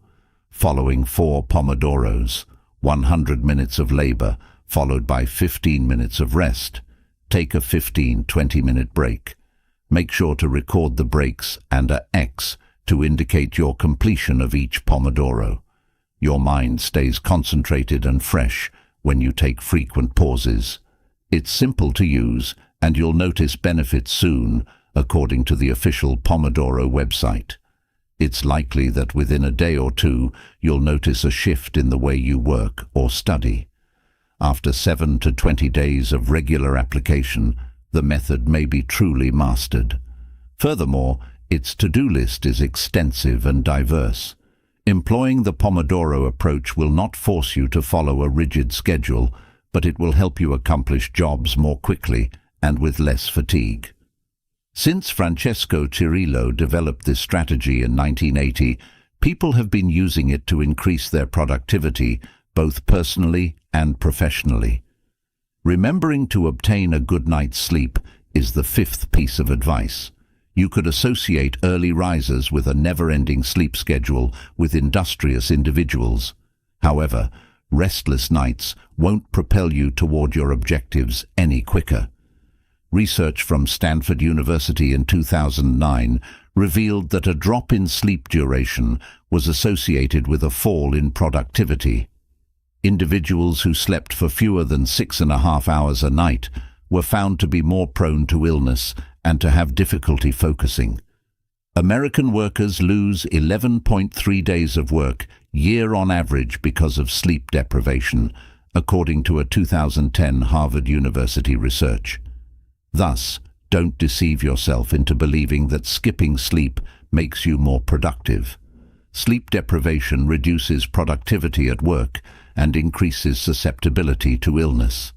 Following 4 pomodoros, 100 minutes of labor, followed by 15 minutes of rest. Take a 15-20-minute break. Make sure to record the breaks and a X to indicate your completion of each pomodoro. Your mind stays concentrated and fresh when you take frequent pauses. It's simple to use, and you'll notice benefits soon, according to the official Pomodoro website. It's likely that within a day or two, you'll notice a shift in the way you work or study. After 7 to 20 days of regular application, the method may be truly mastered. Furthermore, its to-do list is extensive and diverse. Employing the Pomodoro approach will not force you to follow a rigid schedule, but it will help you accomplish jobs more quickly and with less fatigue. Since Francesco Cirillo developed this strategy in 1980, people have been using it to increase their productivity, both personally and professionally. Remembering to obtain a good night's sleep is the fifth piece of advice. You could associate early risers with a never-ending sleep schedule with industrious individuals. However, restless nights won't propel you toward your objectives any quicker. Research from Stanford University in 2009 revealed that a drop in sleep duration was associated with a fall in productivity. Individuals who slept for fewer than 6.5 hours a night were found to be more prone to illness and to have difficulty focusing. American workers lose 11.3 days of work year on average because of sleep deprivation, according to a 2010 Harvard University research. Thus, don't deceive yourself into believing that skipping sleep makes you more productive. Sleep deprivation reduces productivity at work and increases susceptibility to illness.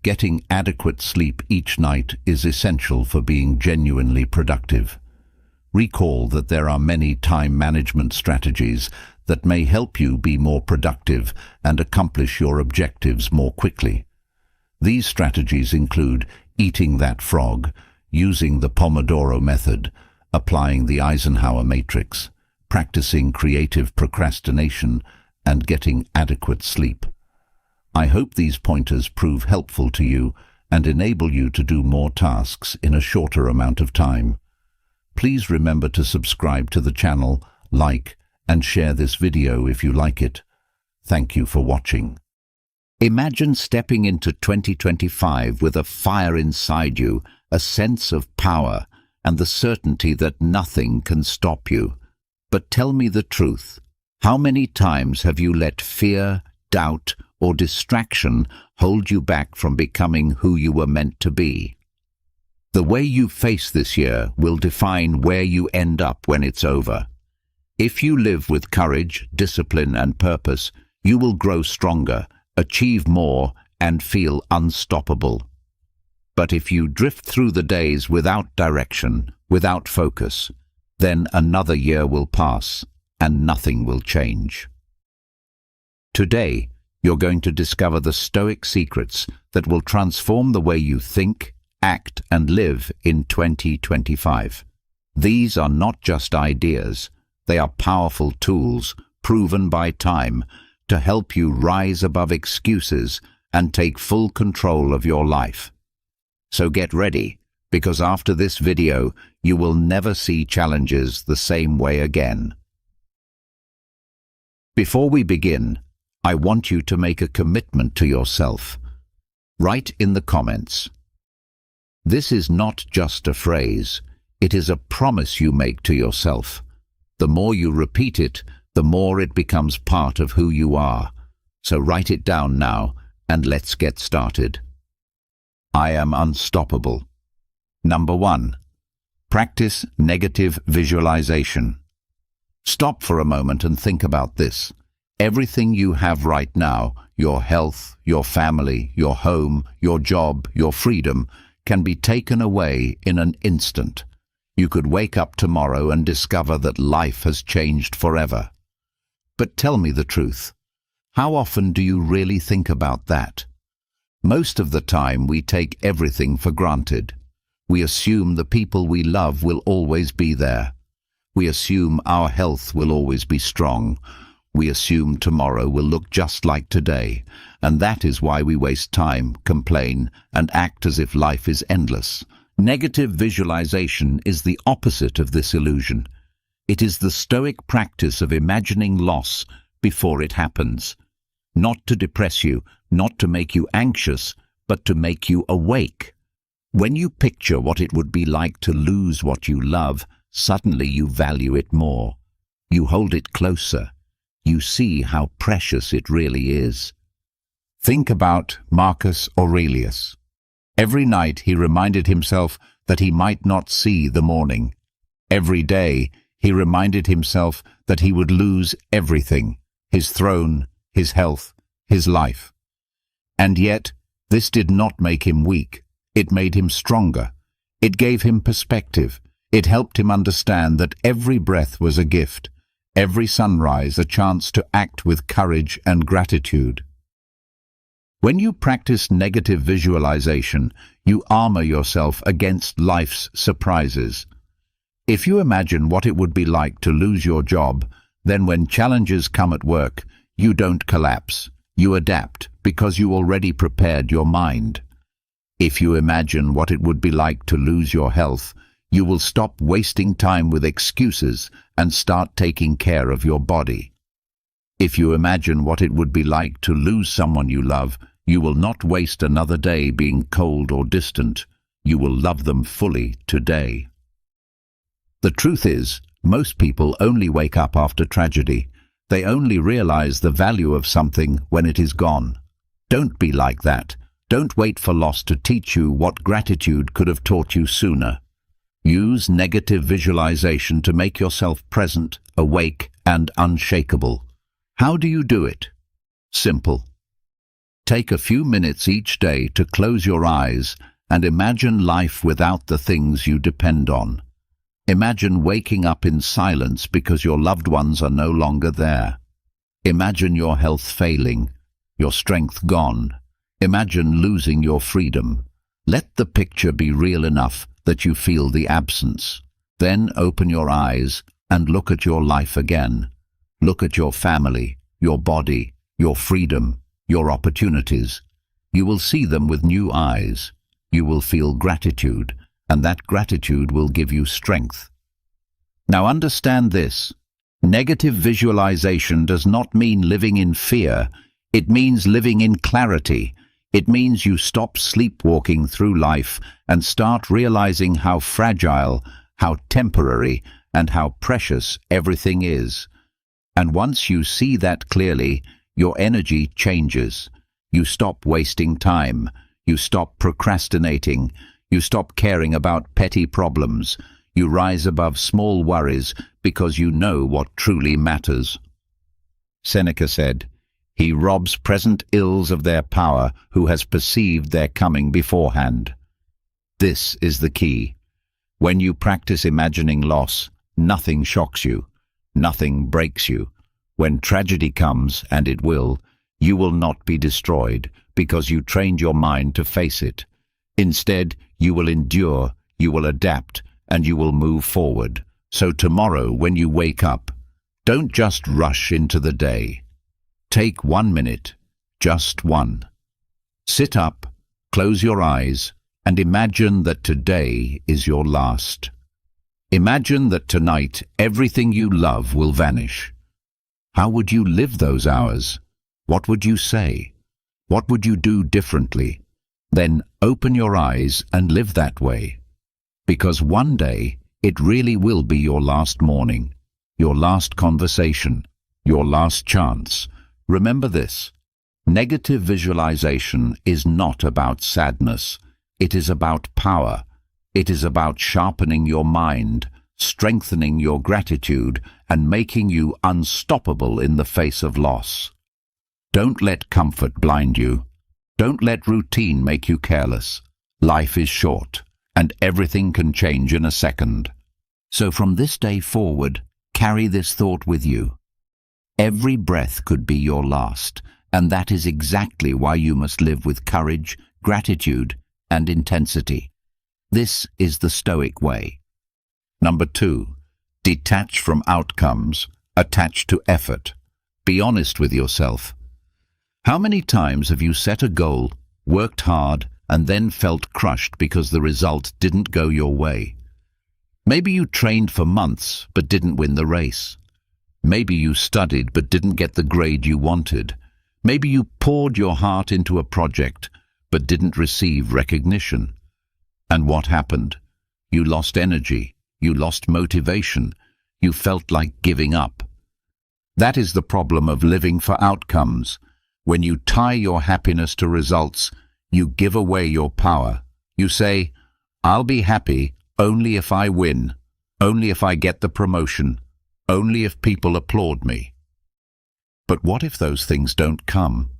Getting adequate sleep each night is essential for being genuinely productive. Recall that there are many time management strategies that may help you be more productive and accomplish your objectives more quickly. These strategies include eating that frog, using the Pomodoro method, applying the Eisenhower matrix, practicing creative procrastination, and getting adequate sleep. I hope these pointers prove helpful to you and enable you to do more tasks in a shorter amount of time. Please remember to subscribe to the channel, like, and share this video if you like it. Thank you for watching. Imagine stepping into 2025 with a fire inside you, a sense of power, and the certainty that nothing can stop you. But tell me the truth. How many times have you let fear, doubt, or distraction hold you back from becoming who you were meant to be? The way you face this year will define where you end up when it's over. If you live with courage, discipline, and purpose, you will grow stronger, achieve more, and feel unstoppable. But if you drift through the days without direction, without focus, then another year will pass and nothing will change. Today, you're going to discover the Stoic secrets that will transform the way you think, act, and live in 2025. These are not just ideas. They are powerful tools, proven by time, to help you rise above excuses and take full control of your life. So get ready, because after this video, you will never see challenges the same way again. Before we begin, I want you to make a commitment to yourself. Write in the comments. This is not just a phrase, it is a promise you make to yourself. The more you repeat it, the more it becomes part of who you are. So write it down now, and let's get started. I am unstoppable. Number 1. Practice negative visualization. Stop for a moment and think about this. Everything you have right now, your health, your family, your home, your job, your freedom, can be taken away in an instant. You could wake up tomorrow and discover that life has changed forever. But tell me the truth. How often do you really think about that? Most of the time we take everything for granted. We assume the people we love will always be there. We assume our health will always be strong. We assume tomorrow will look just like today, and that is why we waste time, complain, and act as if life is endless. Negative visualization is the opposite of this illusion. It is the Stoic practice of imagining loss before it happens. Not to depress you, not to make you anxious, but to make you awake. When you picture what it would be like to lose what you love, suddenly you value it more. You hold it closer. You see how precious it really is. Think about Marcus Aurelius. Every night he reminded himself that he might not see the morning. Every day he reminded himself that he would lose everything, his throne, his health, his life. And yet, this did not make him weak. It made him stronger. It gave him perspective. It helped him understand that every breath was a gift, every sunrise a chance to act with courage and gratitude. When you practice negative visualization, you armor yourself against life's surprises. If you imagine what it would be like to lose your job, then when challenges come at work, you don't collapse. You adapt because you already prepared your mind. If you imagine what it would be like to lose your health, you will stop wasting time with excuses and start taking care of your body. If you imagine what it would be like to lose someone you love, you will not waste another day being cold or distant. You will love them fully today. The truth is, most people only wake up after tragedy. They only realize the value of something when it is gone. Don't be like that. Don't wait for loss to teach you what gratitude could have taught you sooner. Use negative visualization to make yourself present, awake, and unshakable. How do you do it? Simple. Take a few minutes each day to close your eyes and imagine life without the things you depend on. Imagine waking up in silence because your loved ones are no longer there. Imagine your health failing, your strength gone. Imagine losing your freedom. Let the picture be real enough that you feel the absence. Then open your eyes and look at your life again. Look at your family, your body, your freedom, your opportunities. You will see them with new eyes. You will feel gratitude, and that gratitude will give you strength. Now understand this. Negative visualization does not mean living in fear. It means living in clarity. It means you stop sleepwalking through life and start realizing how fragile, how temporary, and how precious everything is. And once you see that clearly, your energy changes. You stop wasting time. You stop procrastinating. You stop caring about petty problems. You rise above small worries because you know what truly matters. Seneca said, "He robs present ills of their power who has perceived their coming beforehand." This is the key. When you practice imagining loss, nothing shocks you, nothing breaks you. When tragedy comes, and it will, you will not be destroyed because you trained your mind to face it. Instead, you will endure, you will adapt, and you will move forward. So tomorrow, when you wake up, don't just rush into the day. Take 1 minute, just one. Sit up, close your eyes, and imagine that today is your last. Imagine that tonight everything you love will vanish. How would you live those hours? What would you say? What would you do differently? Then open your eyes and live that way. Because one day it really will be your last morning, your last conversation, your last chance. Remember this: negative visualization is not about sadness. It is about power. It is about sharpening your mind, strengthening your gratitude, and making you unstoppable in the face of loss. Don't let comfort blind you. Don't let routine make you careless. Life is short, and everything can change in a second. So from this day forward, carry this thought with you. Every breath could be your last, and that is exactly why you must live with courage, gratitude, and intensity. This is the Stoic way. Number 2, detach from outcomes, attach to effort. Be honest with yourself. How many times have you set a goal, worked hard, and then felt crushed because the result didn't go your way? Maybe you trained for months but didn't win the race. Maybe you studied but didn't get the grade you wanted. Maybe you poured your heart into a project but didn't receive recognition. And what happened? You lost energy. You lost motivation. You felt like giving up. That is the problem of living for outcomes. When you tie your happiness to results, you give away your power. You say, "I'll be happy only if I win, only if I get the promotion, only if people applaud me." But what if those things don't come?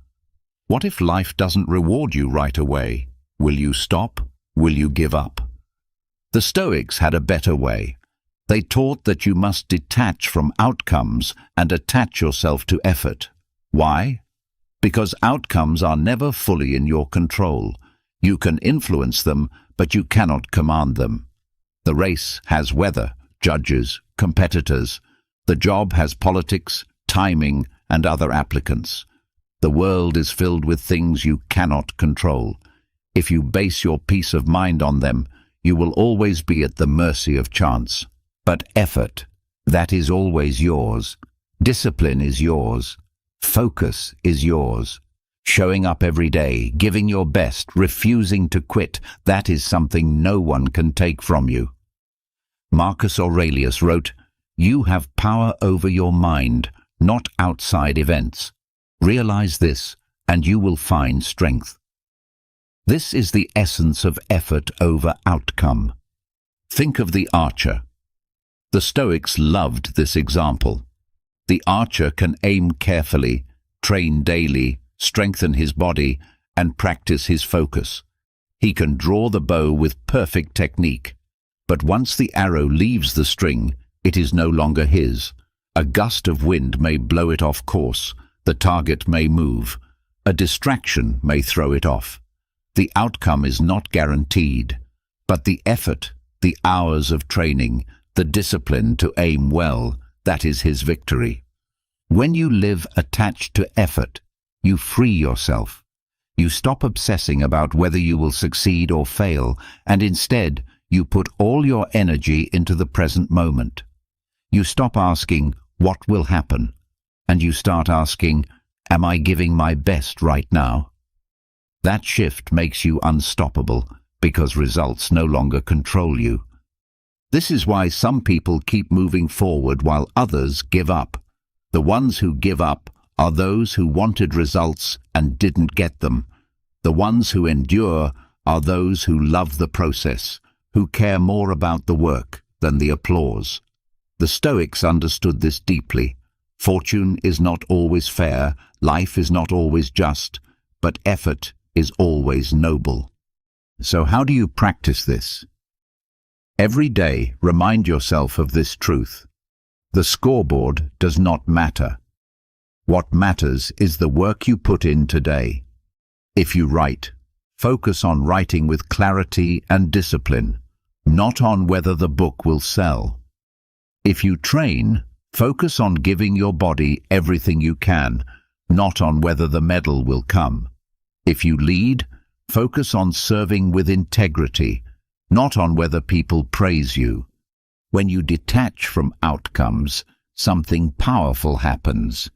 What if life doesn't reward you right away? Will you stop? Will you give up? The Stoics had a better way. They taught that you must detach from outcomes and attach yourself to effort. Why? Because outcomes are never fully in your control. You can influence them, but you cannot command them. The race has weather, judges, competitors. The job has politics, timing, and other applicants. The world is filled with things you cannot control. If you base your peace of mind on them, you will always be at the mercy of chance. But effort, that is always yours. Discipline is yours. Focus is yours. Showing up every day, giving your best, refusing to quit, that is something no one can take from you. Marcus Aurelius wrote, "You have power over your mind, not outside events. Realize this, and you will find strength." This is the essence of effort over outcome. Think of the archer. The Stoics loved this example. The archer can aim carefully, train daily, strengthen his body, and practice his focus. He can draw the bow with perfect technique. But once the arrow leaves the string, it is no longer his. A gust of wind may blow it off course. The target may move. A distraction may throw it off. The outcome is not guaranteed, but the effort, the hours of training, the discipline to aim well, that is his victory. When you live attached to effort, you free yourself. You stop obsessing about whether you will succeed or fail, and instead you put all your energy into the present moment. You stop asking, "What will happen?" and you start asking, "Am I giving my best right now?" That shift makes you unstoppable because results no longer control you. This is why some people keep moving forward while others give up. The ones who give up are those who wanted results and didn't get them. The ones who endure are those who love the process, who care more about the work than the applause. The Stoics understood this deeply. Fortune is not always fair, life is not always just, but effort is always noble. So how do you practice this? Every day, remind yourself of this truth. The scoreboard does not matter. What matters is the work you put in today. If you write, focus on writing with clarity and discipline, not on whether the book will sell. If you train, focus on giving your body everything you can, not on whether the medal will come. If you lead, focus on serving with integrity, not on whether people praise you. When you detach from outcomes, something powerful happens.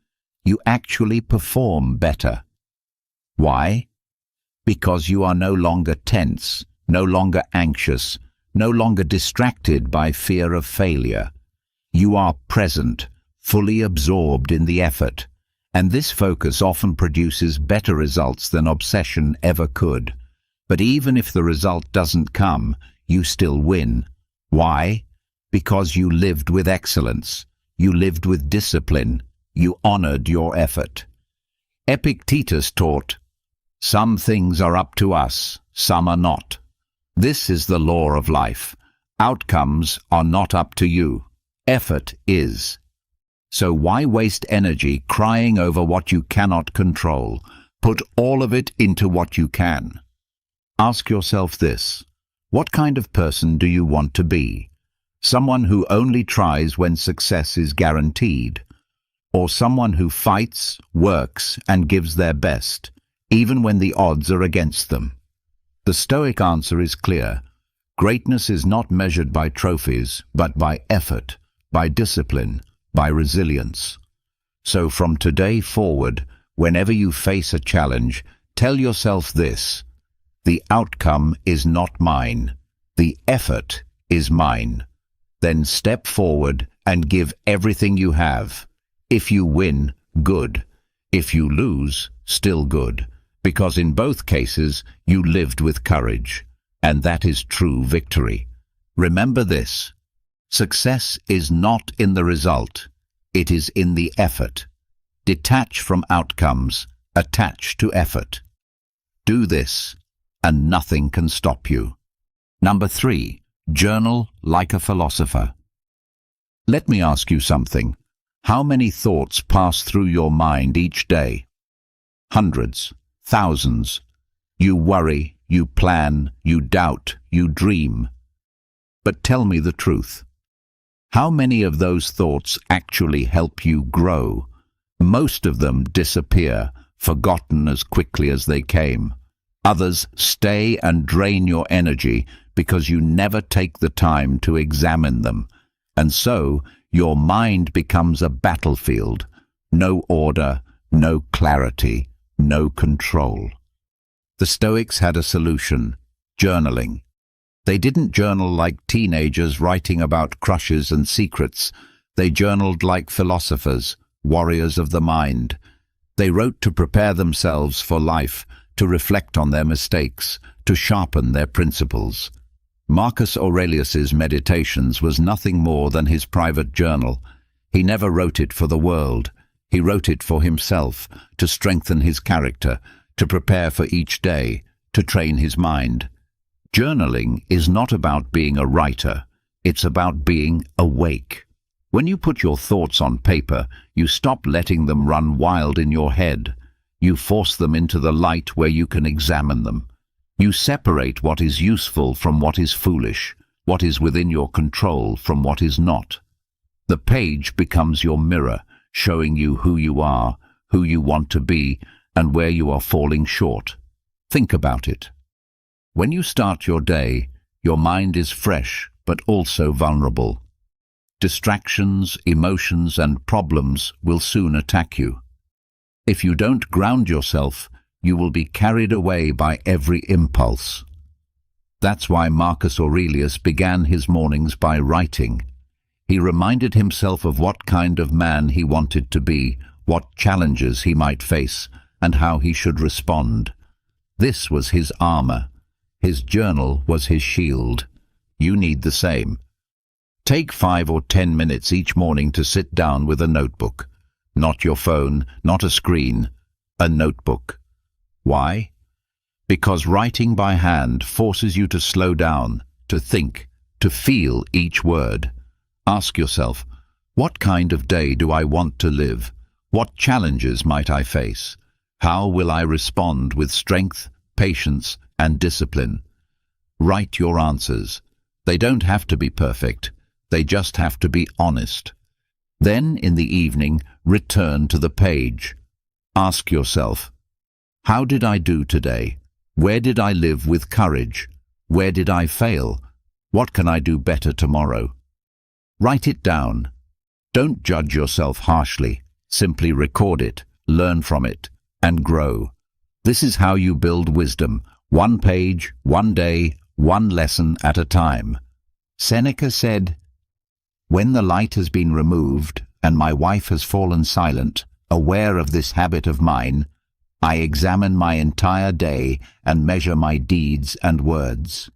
You actually perform better. Why? Because you are no longer tense, no longer anxious, no longer distracted by fear of failure. You are present, fully absorbed in the effort, and this focus often produces better results than obsession ever could. But even if the result doesn't come, you still win. Why? Because you lived with excellence, you lived with discipline, you honored your effort. Epictetus taught, "Some things are up to us, some are not." This is the law of life. Outcomes are not up to you. Effort is. So why waste energy crying over what you cannot control? Put all of it into what you can. Ask yourself this: what kind of person do you want to be? Someone who only tries when success is guaranteed, or someone who fights, works, and gives their best, even when the odds are against them? The Stoic answer is clear. Greatness is not measured by trophies, but by effort, by discipline, by resilience. So from today forward, whenever you face a challenge, tell yourself this: the outcome is not mine, the effort is mine. Then step forward and give everything you have. If you win, good. If you lose, still good. Because in both cases, you lived with courage. And that is true victory. Remember this: success is not in the result. It is in the effort. Detach from outcomes. Attach to effort. Do this, and nothing can stop you. Number 3. Journal like a philosopher. Let me ask you something. How many thoughts pass through your mind each day? Hundreds, thousands. You worry, you plan, you doubt, you dream. But tell me the truth. How many of those thoughts actually help you grow? Most of them disappear, forgotten as quickly as they came. Others stay and drain your energy because you never take the time to examine them. And so, your mind becomes a battlefield. No order, no clarity, no control. The Stoics had a solution: journaling. They didn't journal like teenagers writing about crushes and secrets. They journaled like philosophers, warriors of the mind. They wrote to prepare themselves for life, to reflect on their mistakes, to sharpen their principles. Marcus Aurelius's Meditations was nothing more than his private journal. He never wrote it for the world. He wrote it for himself, to strengthen his character, to prepare for each day, to train his mind. Journaling is not about being a writer. It's about being awake. When you put your thoughts on paper, you stop letting them run wild in your head. You force them into the light where you can examine them. You separate what is useful from what is foolish, what is within your control from what is not. The page becomes your mirror, showing you who you are, who you want to be, and where you are falling short. Think about it. When you start your day, your mind is fresh, but also vulnerable. Distractions, emotions, and problems will soon attack you. If you don't ground yourself, you will be carried away by every impulse. That's why Marcus Aurelius began his mornings by writing. He reminded himself of what kind of man he wanted to be, what challenges he might face, and how he should respond. This was his armor. His journal was his shield. You need the same. Take 5 or 10 minutes each morning to sit down with a notebook. Not your phone, not a screen, a notebook. Why? Because writing by hand forces you to slow down, to think, to feel each word. Ask yourself, what kind of day do I want to live? What challenges might I face? How will I respond with strength, patience, and discipline? Write your answers. They don't have to be perfect. They just have to be honest. Then, in the evening, return to the page. Ask yourself, How did I do today? Where did I live with courage? Where did I fail? What can I do better tomorrow? Write it down. Don't judge yourself harshly. Simply record it, learn from it, and grow. This is how you build wisdom, one page, one day, one lesson at a time. Seneca said, "When the light has been removed, and my wife has fallen silent, aware of this habit of mine, I examine my entire day and measure my deeds and words."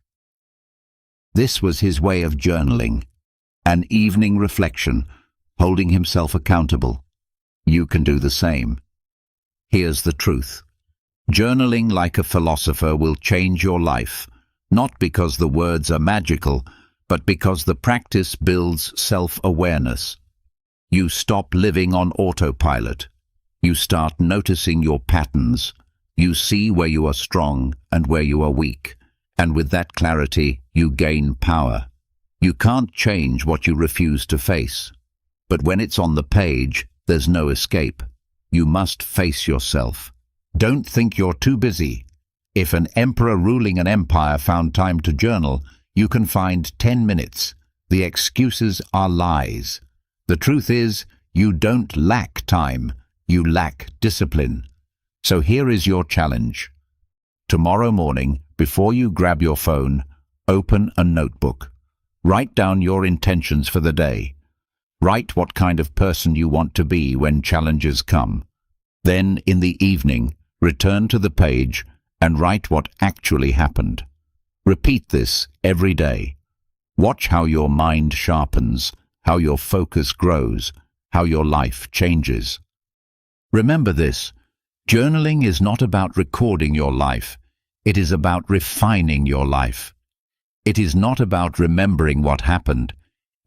This was his way of journaling, an evening reflection, holding himself accountable. You can do the same. Here's the truth. Journaling like a philosopher will change your life, not because the words are magical, but because the practice builds self-awareness. You stop living on autopilot. You start noticing your patterns. You see where you are strong and where you are weak. And with that clarity, you gain power. You can't change what you refuse to face. But when it's on the page, there's no escape. You must face yourself. Don't think you're too busy. If an emperor ruling an empire found time to journal, you can find 10 minutes. The excuses are lies. The truth is, you don't lack time. You lack discipline. So here is your challenge. Tomorrow morning, before you grab your phone, open a notebook. Write down your intentions for the day. Write what kind of person you want to be when challenges come. Then, in the evening, return to the page and write what actually happened. Repeat this every day. Watch how your mind sharpens, how your focus grows, how your life changes. Remember this, journaling is not about recording your life. It is about refining your life. It is not about remembering what happened.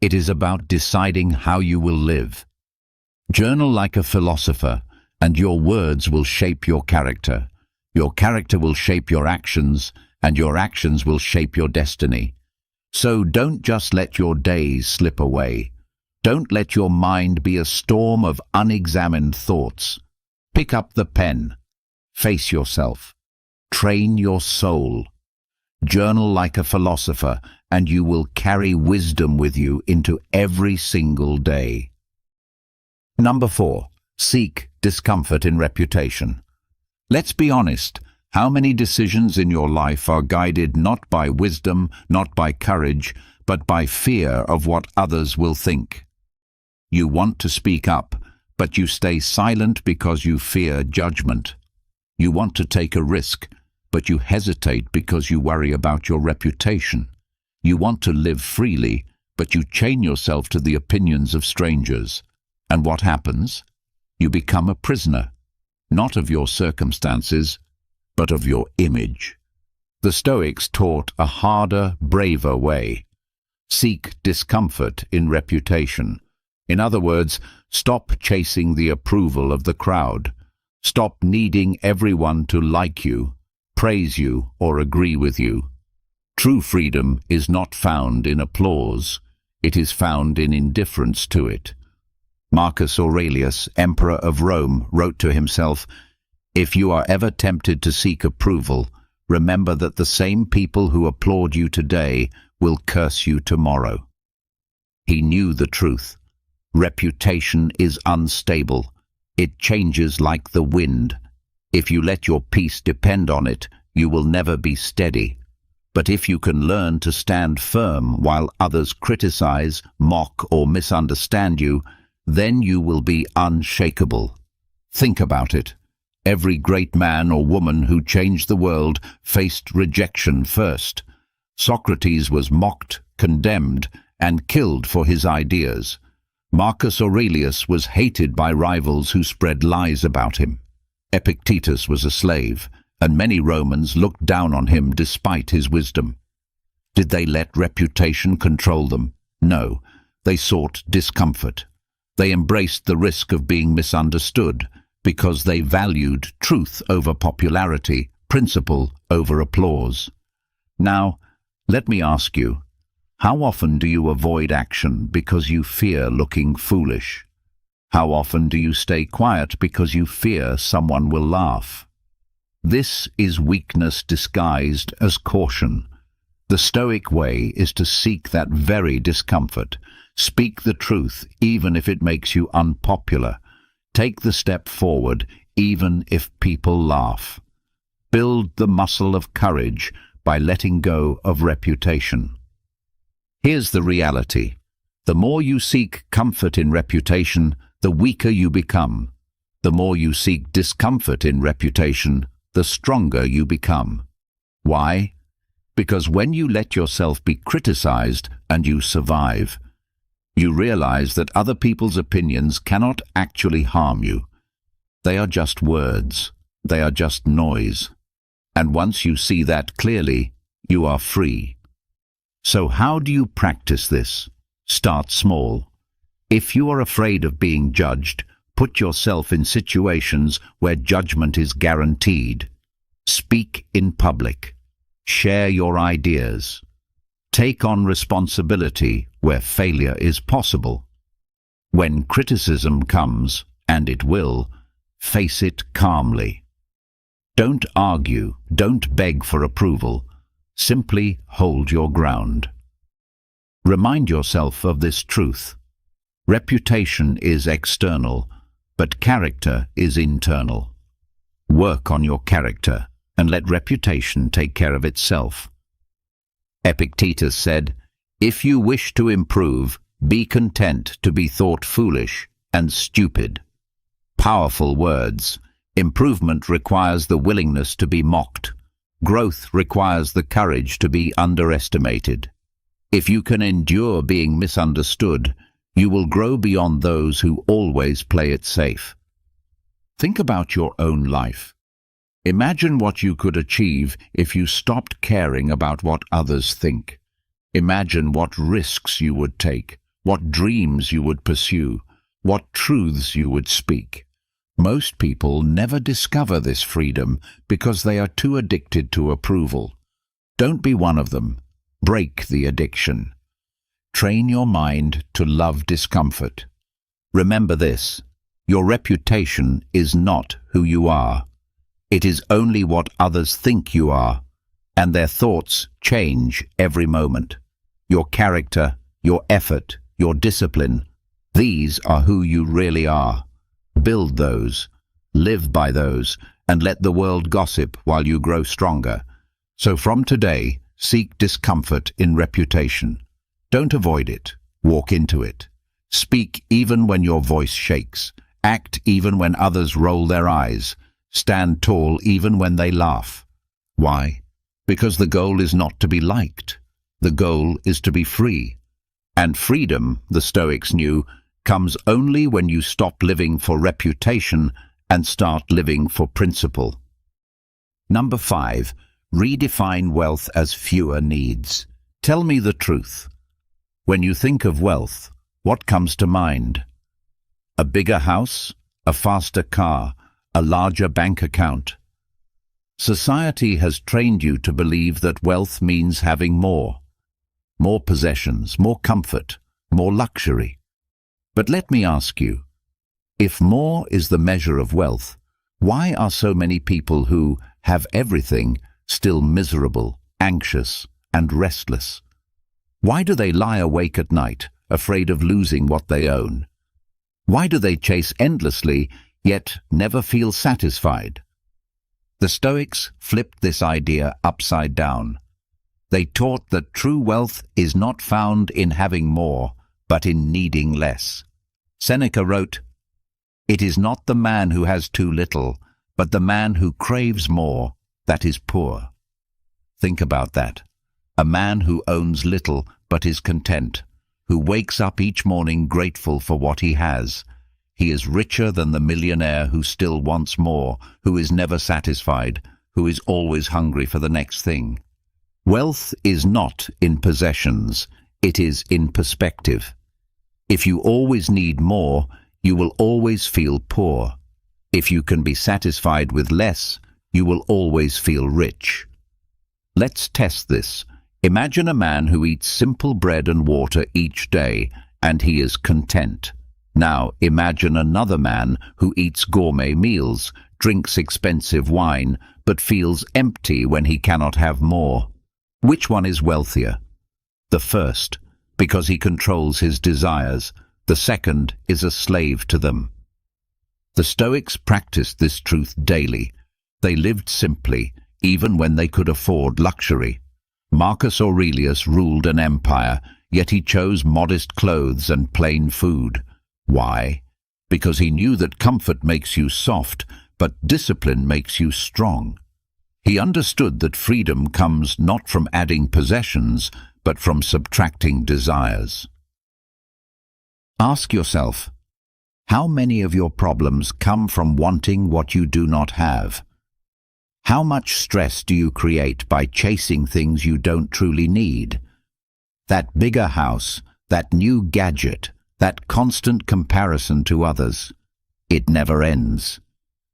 It is about deciding how you will live. Journal like a philosopher, and your words will shape your character. Your character will shape your actions, and your actions will shape your destiny. So don't just let your days slip away. Don't let your mind be a storm of unexamined thoughts. Pick up the pen. Face yourself. Train your soul. Journal like a philosopher, and you will carry wisdom with you into every single day. Number 4. Seek discomfort in reputation. Let's be honest. How many decisions in your life are guided not by wisdom, not by courage, but by fear of what others will think? You want to speak up, but you stay silent because you fear judgment. You want to take a risk, but you hesitate because you worry about your reputation. You want to live freely, but you chain yourself to the opinions of strangers. And what happens? You become a prisoner, not of your circumstances, but of your image. The Stoics taught a harder, braver way. Seek discomfort in reputation. In other words, stop chasing the approval of the crowd. Stop needing everyone to like you, praise you, or agree with you. True freedom is not found in applause. It is found in indifference to it. Marcus Aurelius, Emperor of Rome, wrote to himself, "If you are ever tempted to seek approval, remember that the same people who applaud you today will curse you tomorrow." He knew the truth. Reputation is unstable. It changes like the wind. If you let your peace depend on it, you will never be steady. But if you can learn to stand firm while others criticize, mock, or misunderstand you, then you will be unshakable. Think about it. Every great man or woman who changed the world faced rejection first. Socrates was mocked, condemned, and killed for his ideas. Marcus Aurelius was hated by rivals who spread lies about him. Epictetus was a slave, and many Romans looked down on him despite his wisdom. Did they let reputation control them? No, they sought discomfort. They embraced the risk of being misunderstood because they valued truth over popularity, principle over applause. Now, let me ask you, how often do you avoid action because you fear looking foolish? How often do you stay quiet because you fear someone will laugh? This is weakness disguised as caution. The Stoic way is to seek that very discomfort. Speak the truth even if it makes you unpopular. Take the step forward even if people laugh. Build the muscle of courage by letting go of reputation. Here's the reality. The more you seek comfort in reputation, the weaker you become. The more you seek discomfort in reputation, the stronger you become. Why? Because when you let yourself be criticized and you survive, you realize that other people's opinions cannot actually harm you. They are just words. They are just noise. And once you see that clearly, you are free. So how do you practice this? Start small. If you are afraid of being judged, put yourself in situations where judgment is guaranteed. Speak in public. Share your ideas. Take on responsibility where failure is possible. When criticism comes, and it will, face it calmly. Don't argue, don't beg for approval. Simply hold your ground. Remind yourself of this truth. Reputation is external, but character is internal. Work on your character and let reputation take care of itself. Epictetus said, "If you wish to improve, be content to be thought foolish and stupid." Powerful words. Improvement requires the willingness to be mocked. Growth requires the courage to be underestimated. If you can endure being misunderstood, you will grow beyond those who always play it safe. Think about your own life. Imagine what you could achieve if you stopped caring about what others think. Imagine what risks you would take, what dreams you would pursue, what truths you would speak. Most people never discover this freedom because they are too addicted to approval. Don't be one of them. Break the addiction. Train your mind to love discomfort. Remember this: your reputation is not who you are. It is only what others think you are, and their thoughts change every moment. Your character, your effort, your discipline, these are who you really are. Build those, live by those, and let the world gossip while you grow stronger. So from today, seek discomfort in reputation. Don't avoid it, walk into it. Speak even when your voice shakes. Act even when others roll their eyes. Stand tall even when they laugh. Why? Because the goal is not to be liked. The goal is to be free. And freedom, the Stoics knew, comes only when you stop living for reputation and start living for principle. Number 5. Redefine wealth as fewer needs. Tell me the truth. When you think of wealth, what comes to mind? A bigger house? A faster car? A larger bank account? Society has trained you to believe that wealth means having more. More possessions, more comfort, more luxury. But let me ask you, if more is the measure of wealth, why are so many people who have everything still miserable, anxious, and restless? Why do they lie awake at night, afraid of losing what they own? Why do they chase endlessly, yet never feel satisfied? The Stoics flipped this idea upside down. They taught that true wealth is not found in having more, but in needing less. Seneca wrote, "It is not the man who has too little, but the man who craves more, that is poor." Think about that. A man who owns little but is content, who wakes up each morning grateful for what he has. He is richer than the millionaire who still wants more, who is never satisfied, who is always hungry for the next thing. Wealth is not in possessions, it is in perspective. If you always need more, you will always feel poor. If you can be satisfied with less, you will always feel rich. Let's test this. Imagine a man who eats simple bread and water each day, and he is content. Now imagine another man who eats gourmet meals, drinks expensive wine, but feels empty when he cannot have more. Which one is wealthier? The first, because he controls his desires. The second is a slave to them. The Stoics practiced this truth daily. They lived simply, even when they could afford luxury. Marcus Aurelius ruled an empire, yet he chose modest clothes and plain food. Why? Because he knew that comfort makes you soft, but discipline makes you strong. He understood that freedom comes not from adding possessions, but from subtracting desires. Ask yourself, how many of your problems come from wanting what you do not have? How much stress do you create by chasing things you don't truly need? That bigger house, that new gadget, that constant comparison to others. It never ends.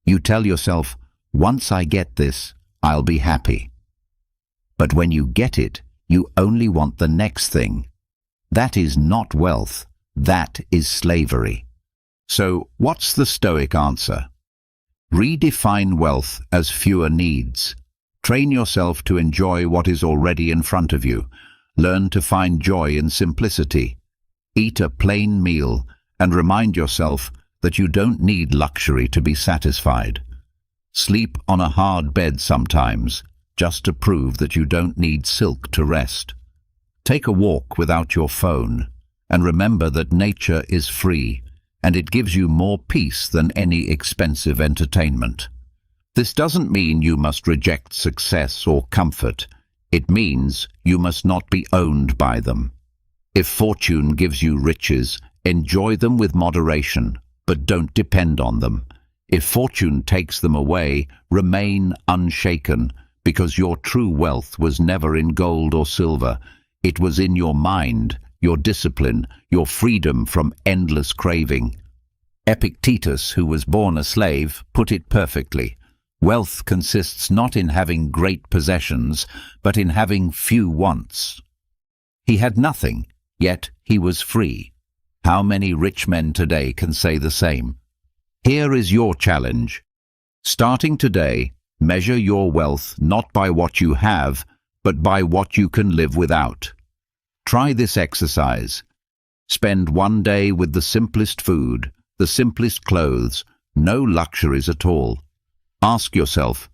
You tell yourself, once I get this, I'll be happy. But when you get it, you only want the next thing. That is not wealth. That is slavery. So, what's the Stoic answer? Redefine wealth as fewer needs. Train yourself to enjoy what is already in front of you. Learn to find joy in simplicity. Eat a plain meal and remind yourself that you don't need luxury to be satisfied. Sleep on a hard bed sometimes, just to prove that you don't need silk to rest. Take a walk without your phone, and remember that nature is free, and it gives you more peace than any expensive entertainment. This doesn't mean you must reject success or comfort. It means you must not be owned by them. If fortune gives you riches, enjoy them with moderation, but don't depend on them. If fortune takes them away, remain unshaken, because your true wealth was never in gold or silver. It was in your mind, your discipline, your freedom from endless craving. Epictetus, who was born a slave, put it perfectly. Wealth consists not in having great possessions, but in having few wants. He had nothing, yet he was free. How many rich men today can say the same? Here is your challenge. Starting today, measure your wealth not by what you have, but by what you can live without. Try this exercise. Spend one day with the simplest food, the simplest clothes, no luxuries at all. Ask yourself,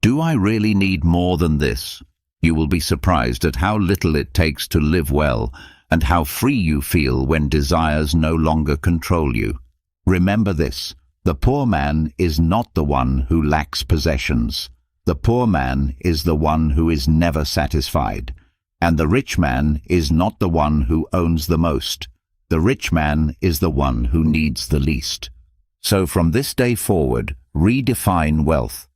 do I really need more than this? You will be surprised at how little it takes to live well and how free you feel when desires no longer control you. Remember this, the poor man is not the one who lacks possessions. The poor man is the one who is never satisfied. And the rich man is not the one who owns the most. The rich man is the one who needs the least. So from this day forward, redefine wealth.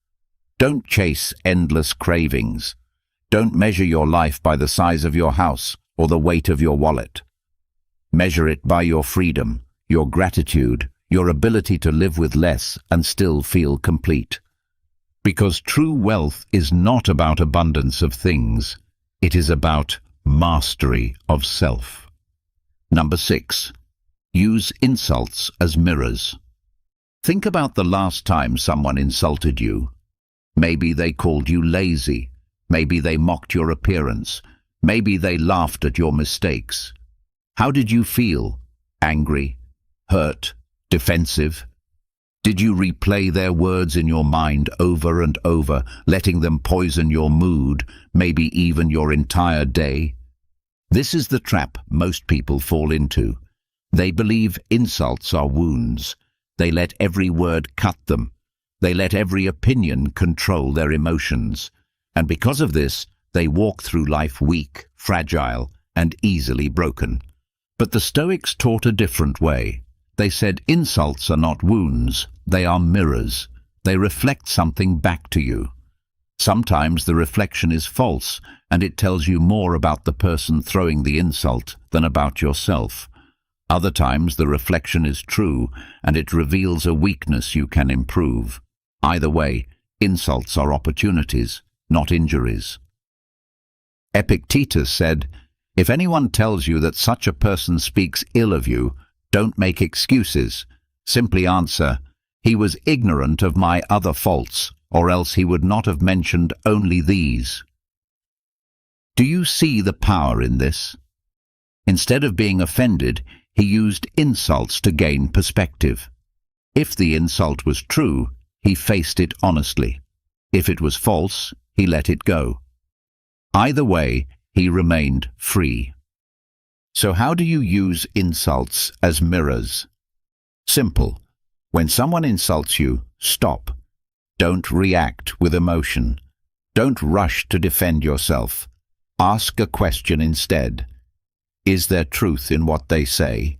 Don't chase endless cravings. Don't measure your life by the size of your house or the weight of your wallet. Measure it by your freedom, your gratitude, your ability to live with less and still feel complete. Because true wealth is not about abundance of things. It is about mastery of self. Number 6. Use insults as mirrors. Think about the last time someone insulted you. Maybe they called you lazy. Maybe they mocked your appearance. Maybe they laughed at your mistakes. How did you feel? Angry? Hurt? Defensive? Did you replay their words in your mind over and over, letting them poison your mood, maybe even your entire day? This is the trap most people fall into. They believe insults are wounds. They let every word cut them. They let every opinion control their emotions. And because of this, they walk through life weak, fragile, and easily broken. But the Stoics taught a different way. They said insults are not wounds, they are mirrors. They reflect something back to you. Sometimes the reflection is false, and it tells you more about the person throwing the insult than about yourself. Other times the reflection is true, and it reveals a weakness you can improve. Either way, insults are opportunities, not injuries. Epictetus said, "If anyone tells you that such a person speaks ill of you, don't make excuses. Simply answer, He was ignorant of my other faults, or else he would not have mentioned only these. Do you see the power in this? Instead of being offended, he used insults to gain perspective. If the insult was true, he faced it honestly. If it was false, he let it go. Either way, he remained free. So how do you use insults as mirrors? Simple. When someone insults you, stop. Don't react with emotion. Don't rush to defend yourself. Ask a question instead. Is there truth in what they say?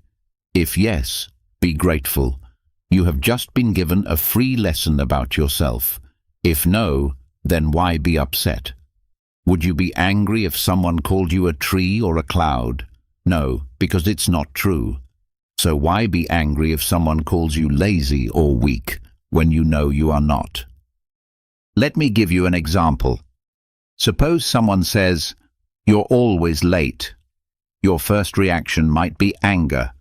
If yes, be grateful. You have just been given a free lesson about yourself. If no, then why be upset? Would you be angry if someone called you a tree or a cloud? No, because it's not true. So why be angry if someone calls you lazy or weak when you know you are not? Let me give you an example. Suppose someone says, "You're always late." Your first reaction might be anger.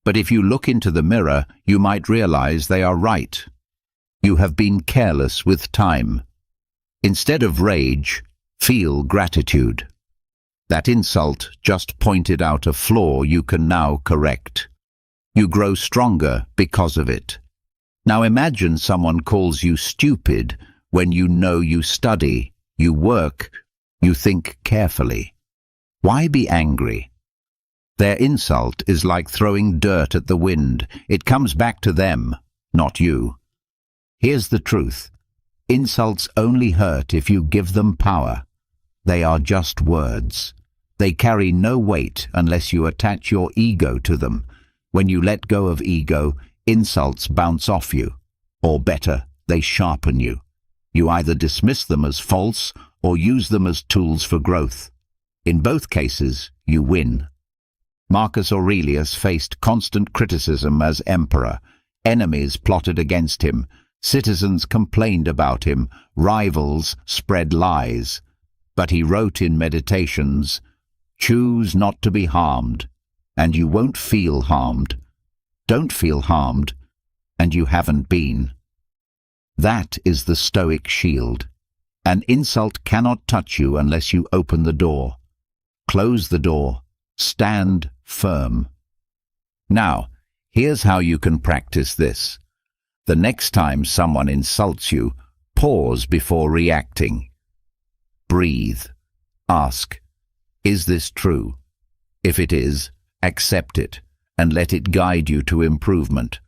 But if you look into the mirror, you might realize they are right. You have been careless with time. Instead of rage, feel gratitude. That insult just pointed out a flaw you can now correct. You grow stronger because of it. Now imagine someone calls you stupid when you know you study, you work, you think carefully. Why be angry? Their insult is like throwing dirt at the wind. It comes back to them, not you. Here's the truth. Insults only hurt if you give them power. They are just words. They carry no weight unless you attach your ego to them. When you let go of ego, insults bounce off you. Or better, they sharpen you. You either dismiss them as false or use them as tools for growth. In both cases, you win. Marcus Aurelius faced constant criticism as emperor. Enemies plotted against him. Citizens complained about him. Rivals spread lies. But he wrote in Meditations, "Choose not to be harmed, and you won't feel harmed. Don't feel harmed, and you haven't been." That is the Stoic shield. An insult cannot touch you unless you open the door. Close the door. Stand firm. Now, here's how you can practice this. The next time someone insults you, pause before reacting. Breathe. Ask, is this true? If it is, accept it and let it guide you to improvement.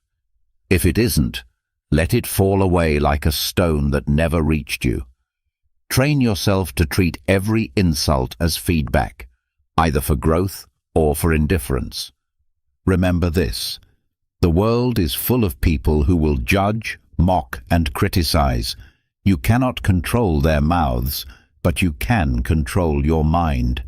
If it isn't, let it fall away like a stone that never reached you. Train yourself to treat every insult as feedback, either for growth or for indifference. Remember this: the world is full of people who will judge, mock, and criticize. You cannot control their mouths, but you can control your mind.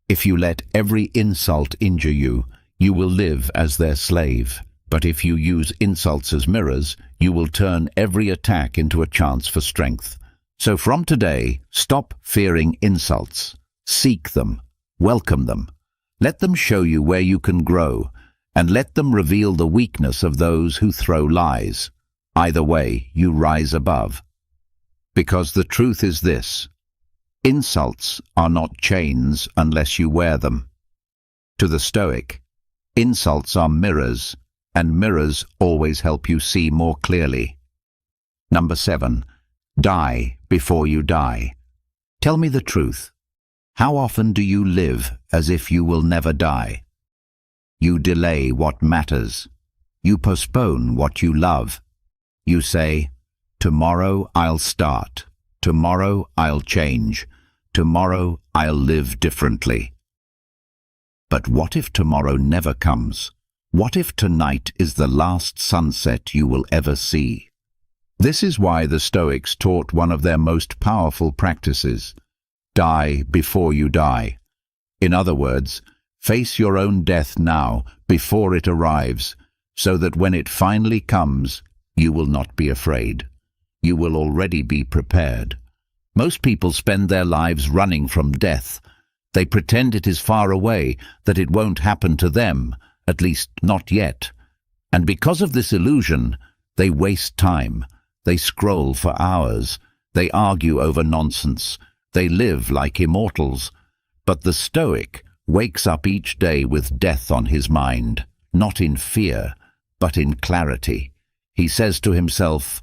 If you let every insult injure you, you will live as their slave. But if you use insults as mirrors, you will turn every attack into a chance for strength. So from today, stop fearing insults. Seek them. Welcome them. Let them show you where you can grow, and let them reveal the weakness of those who throw lies. Either way, you rise above. Because the truth is this: insults are not chains unless you wear them. To the Stoic, insults are mirrors, and mirrors always help you see more clearly. Number 7. Die before you die. Tell me the truth. How often do you live as if you will never die? You delay what matters. You postpone what you love. You say, "Tomorrow I'll start. Tomorrow I'll change. Tomorrow I'll live differently." But what if tomorrow never comes? What if tonight is the last sunset you will ever see? This is why the Stoics taught one of their most powerful practices: die before you die. In other words, face your own death now, before it arrives, so that when it finally comes, you will not be afraid. You will already be prepared. Most people spend their lives running from death. They pretend it is far away, that it won't happen to them, at least not yet. And because of this illusion, They waste time. They scroll for hours. They argue over nonsense. They live like immortals. But the Stoic wakes up each day with death on his mind, not in fear, but in clarity. He says to himself,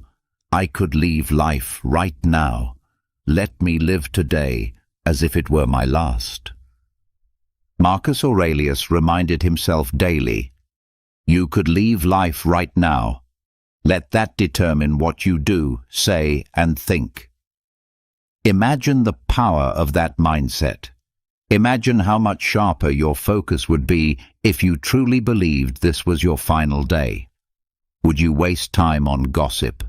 "I could leave life right now. Let me live today as if it were my last." Marcus Aurelius reminded himself daily, "You could leave life right now. Let that determine what you do, say, and think." Imagine the power of that mindset. Imagine how much sharper your focus would be if you truly believed this was your final day. Would you waste time on gossip?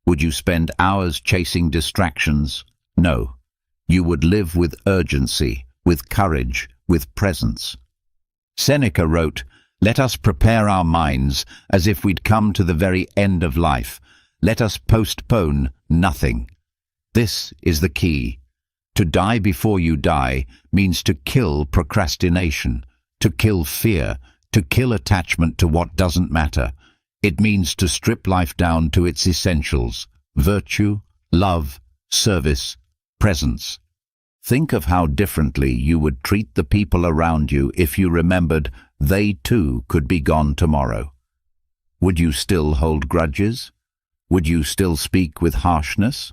Would you spend hours chasing distractions? No. You would live with urgency, with courage, with presence. Seneca wrote, "Let us prepare our minds as if we'd come to the very end of life. Let us postpone nothing." This is the key. To die before you die means to kill procrastination, to kill fear, to kill attachment to what doesn't matter. It means to strip life down to its essentials: virtue, love, service, presence. Think of how differently you would treat the people around you if you remembered they too could be gone tomorrow. Would you still hold grudges? Would you still speak with harshness?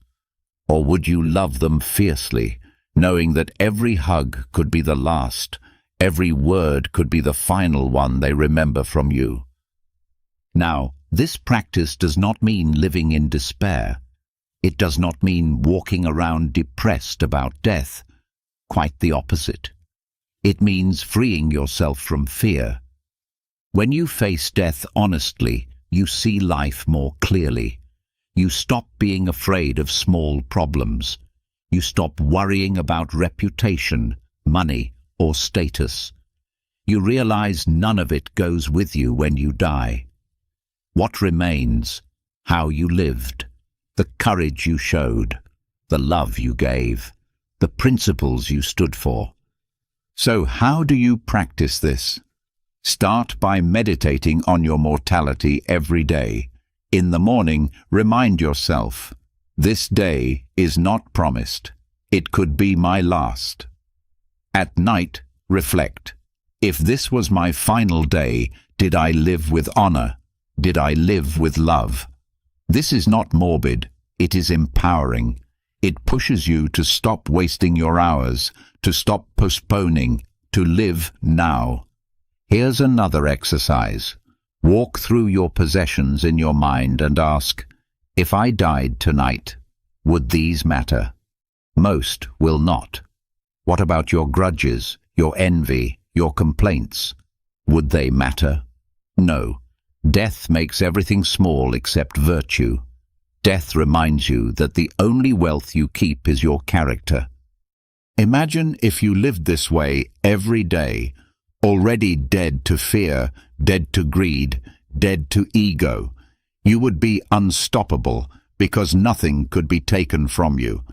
Or would you love them fiercely, knowing that every hug could be the last, every word could be the final one they remember from you? Now, this practice does not mean living in despair. It does not mean walking around depressed about death. Quite the opposite. It means freeing yourself from fear. When you face death honestly, you see life more clearly. You stop being afraid of small problems. You stop worrying about reputation, money, or status. You realize none of it goes with you when you die. What remains? How you lived, the courage you showed, the love you gave, the principles you stood for. So how do you practice this? Start by meditating on your mortality every day. In the morning, remind yourself, this day is not promised. It could be my last. At night, reflect. If this was my final day, did I live with honor? Did I live with love? This is not morbid. It is empowering. It pushes you to stop wasting your hours, to stop postponing, to live now. Here's another exercise. Walk through your possessions in your mind and ask, if I died tonight, would these matter? Most will not. What about your grudges, your envy, your complaints? Would they matter? No. Death makes everything small except virtue. Death reminds you that the only wealth you keep is your character. Imagine if you lived this way every day, already dead to fear, dead to greed, dead to ego. You would be unstoppable because nothing could be taken from you.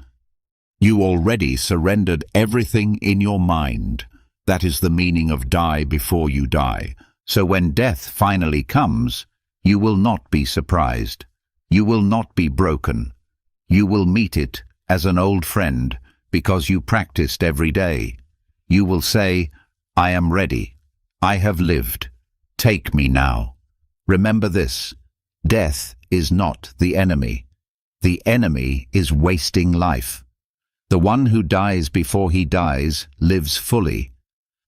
You already surrendered everything in your mind. That is the meaning of die before you die. So when death finally comes, you will not be surprised. You will not be broken. You will meet it as an old friend because you practiced every day. You will say, I am ready. I have lived. Take me now. Remember this. Death is not the enemy. The enemy is wasting life. The one who dies before he dies lives fully.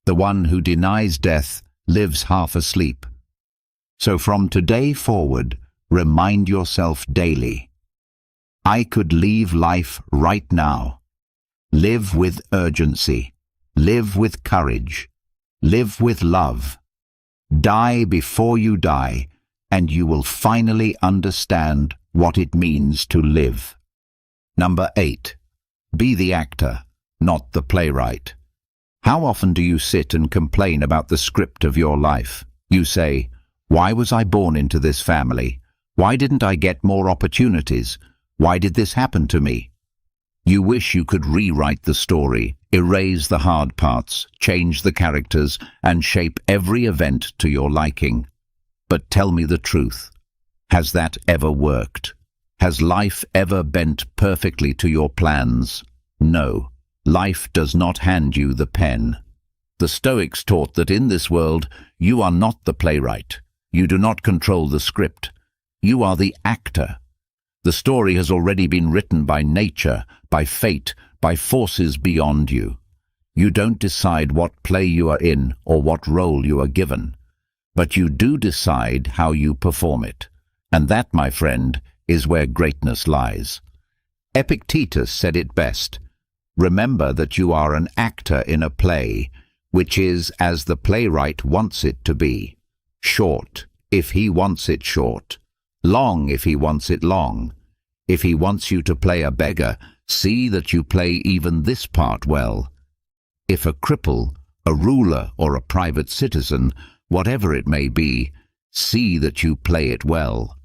The one who denies death lives half asleep. So from today forward, remind yourself daily. I could leave life right now. Live with urgency. Live with courage. Live with love. Die before you die, and you will finally understand what it means to live. Number 8. Be the actor, not the playwright. How often do you sit and complain about the script of your life? You say, why was I born into this family? Why didn't I get more opportunities? Why did this happen to me? You wish you could rewrite the story, erase the hard parts, change the characters, and shape every event to your liking. But tell me the truth. Has that ever worked? Has life ever bent perfectly to your plans? No. Life does not hand you the pen. The Stoics taught that in this world you are not the playwright. You do not control the script. You are the actor. The story has already been written by nature, by fate, by forces beyond you. You don't decide what play you are in or what role you are given, but you do decide how you perform it. And that, my friend, is where greatness lies. Epictetus said it best. Remember that you are an actor in a play, which is as the playwright wants it to be. Short, if he wants it short. Long, if he wants it long. If he wants you to play a beggar, see that you play even this part well. If a cripple, a ruler, or a private citizen, whatever it may be, see that you play it well.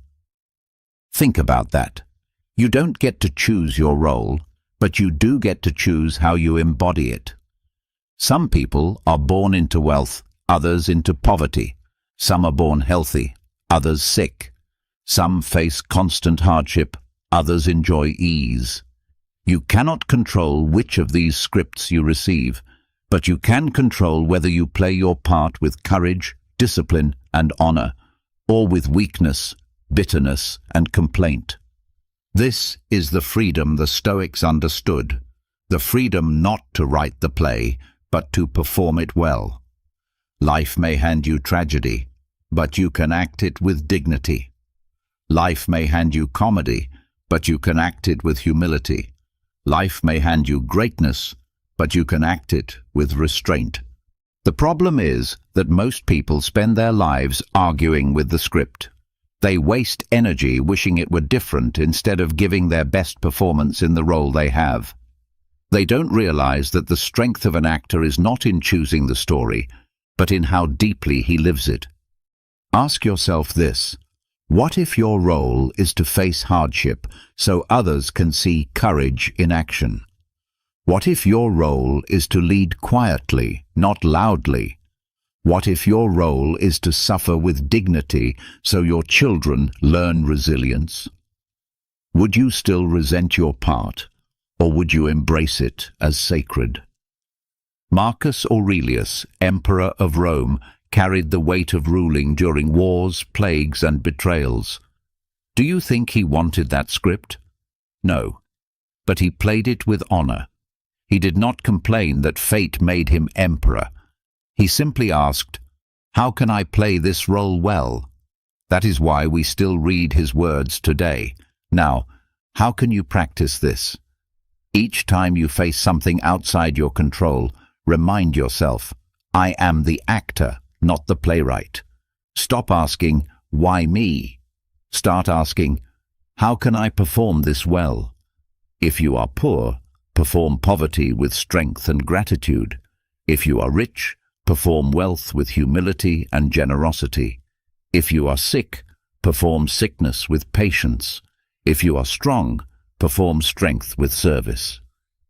Think about that. You don't get to choose your role, but you do get to choose how you embody it. Some people are born into wealth, others into poverty. Some are born healthy, others sick. Some face constant hardship, others enjoy ease. You cannot control which of these scripts you receive, but you can control whether you play your part with courage, discipline, and honor, or with weakness, bitterness, and complaint. This is the freedom the Stoics understood, the freedom not to write the play, but to perform it well. Life may hand you tragedy, but you can act it with dignity. Life may hand you comedy, but you can act it with humility. Life may hand you greatness, but you can act it with restraint. The problem is that most people spend their lives arguing with the script. They waste energy wishing it were different instead of giving their best performance in the role they have. They don't realize that the strength of an actor is not in choosing the story, but in how deeply he lives it. Ask yourself this: what if your role is to face hardship so others can see courage in action? What if your role is to lead quietly, not loudly? What if your role is to suffer with dignity so your children learn resilience? Would you still resent your part, or would you embrace it as sacred? Marcus Aurelius, Emperor of Rome, carried the weight of ruling during wars, plagues, and betrayals. Do you think he wanted that script? No, but he played it with honor. He did not complain that fate made him emperor. He simply asked, "How can I play this role well?" That is why we still read his words today. Now, how can you practice this? Each time you face something outside your control, remind yourself, I am the actor, not the playwright. Stop asking, why me? Start asking, how can I perform this well? If you are poor, perform poverty with strength and gratitude. If you are rich, perform wealth with humility and generosity. If you are sick, perform sickness with patience. If you are strong, perform strength with service.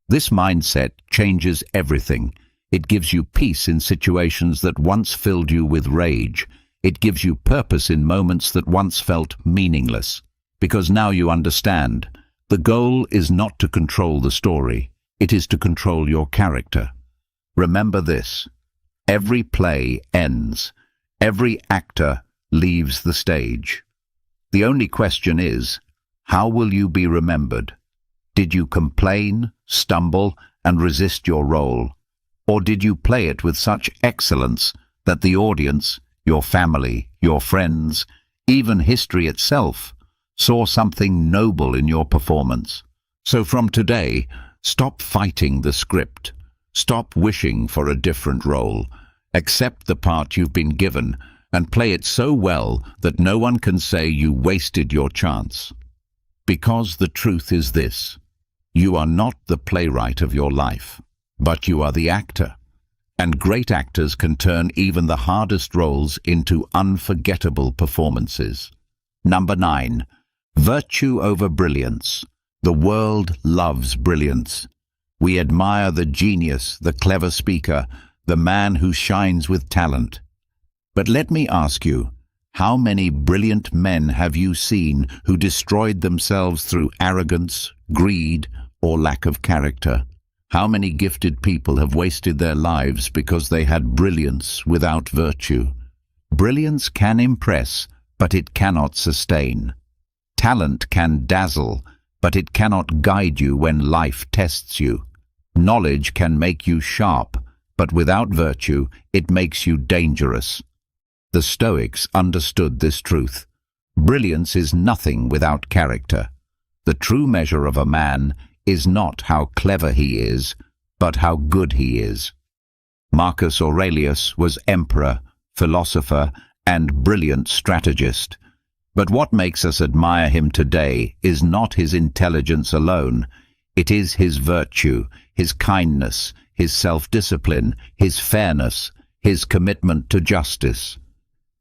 This mindset changes everything. It gives you peace in situations that once filled you with rage. It gives you purpose in moments that once felt meaningless. Because now you understand, the goal is not to control the story, it is to control your character. Remember this: every play ends. Every actor leaves the stage. The only question is, how will you be remembered? Did you complain, stumble, and resist your role? Or did you play it with such excellence that the audience, your family, your friends, even history itself, saw something noble in your performance? So from today, stop fighting the script. Stop wishing for a different role. Accept the part you've been given and play it so well that no one can say you wasted your chance. Because the truth is this: you are not the playwright of your life, but you are the actor. And great actors can turn even the hardest roles into unforgettable performances. Number 9. Virtue over brilliance. The world loves brilliance. We admire the genius, the clever speaker, the man who shines with talent. But let me ask you, How many brilliant men have you seen who destroyed themselves through arrogance, greed, or lack of character? How many gifted people have wasted their lives because they had brilliance without virtue? Brilliance can impress, but it cannot sustain. Talent can dazzle, but it cannot guide you when life tests you. Knowledge can make you sharp, but without virtue, it makes you dangerous. The Stoics understood this truth. Brilliance is nothing without character. The true measure of a man is not how clever he is, but how good he is. Marcus Aurelius was emperor, philosopher, and brilliant strategist. But what makes us admire him today is not his intelligence alone. It is his virtue, his kindness, his self-discipline, his fairness, his commitment to justice.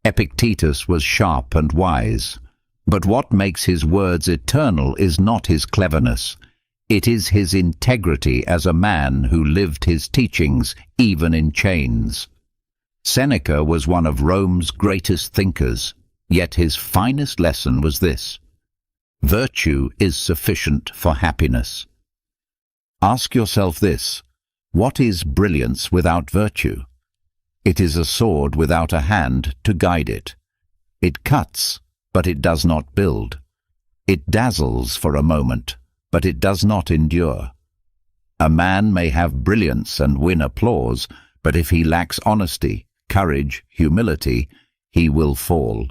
Epictetus was sharp and wise. But what makes his words eternal is not his cleverness. It is his integrity as a man who lived his teachings even in chains. Seneca was one of Rome's greatest thinkers, yet his finest lesson was this: virtue is sufficient for happiness. Ask yourself this: what is brilliance without virtue? It is a sword without a hand to guide it. It cuts, but it does not build. It dazzles for a moment, but it does not endure. A man may have brilliance and win applause, but if he lacks honesty, courage, humility, he will fall.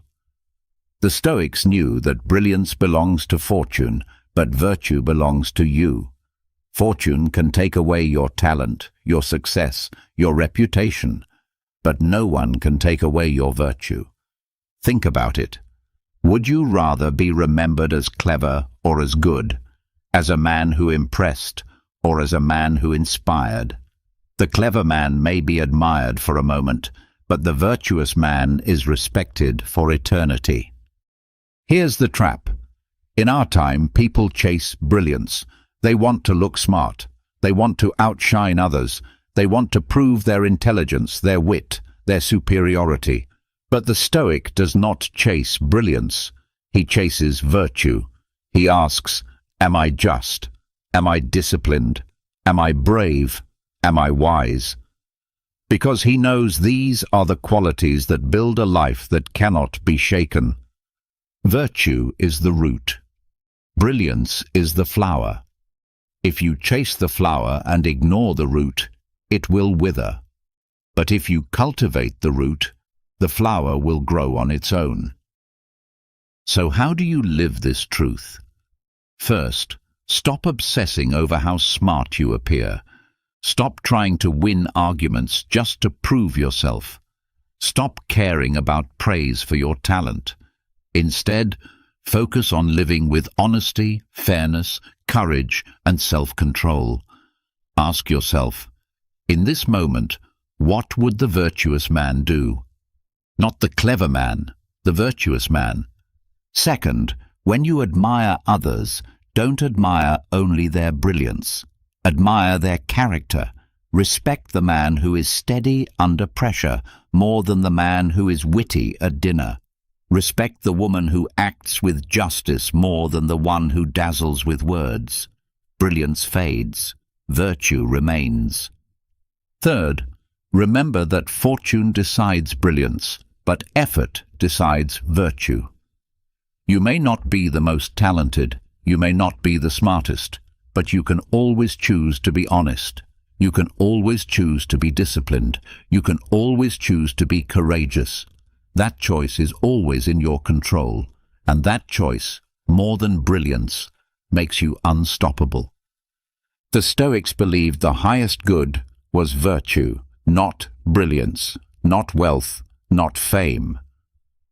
The Stoics knew that brilliance belongs to fortune, but virtue belongs to you. Fortune can take away your talent, your success, your reputation, but no one can take away your virtue. Think about it. Would you rather be remembered as clever or as good, as a man who impressed or as a man who inspired? The clever man may be admired for a moment, but the virtuous man is respected for eternity. Here's the trap. In our time, people chase brilliance. They want to look smart. They want to outshine others. They want to prove their intelligence, their wit, their superiority. But the Stoic does not chase brilliance. He chases virtue. He asks, am I just? Am I disciplined? Am I brave? Am I wise? Because he knows these are the qualities that build a life that cannot be shaken. Virtue is the root. Brilliance is the flower. If you chase the flower and ignore the root, it will wither. But if you cultivate the root, the flower will grow on its own. So how do you live this truth? First, stop obsessing over how smart you appear. Stop trying to win arguments just to prove yourself. Stop caring about praise for your talent. Instead, focus on living with honesty, fairness, courage, and self-control. Ask yourself, in this moment, what would the virtuous man do? Not the clever man, the virtuous man. Second, when you admire others, don't admire only their brilliance. Admire their character. Respect the man who is steady under pressure more than the man who is witty at dinner. Respect the woman who acts with justice more than the one who dazzles with words. Brilliance fades. Virtue remains. Third, remember that fortune decides brilliance, but effort decides virtue. You may not be the most talented, you may not be the smartest, but you can always choose to be honest. You can always choose to be disciplined. You can always choose to be courageous. That choice is always in your control, and that choice, more than brilliance, makes you unstoppable. The Stoics believed the highest good was virtue, not brilliance, not wealth, not fame.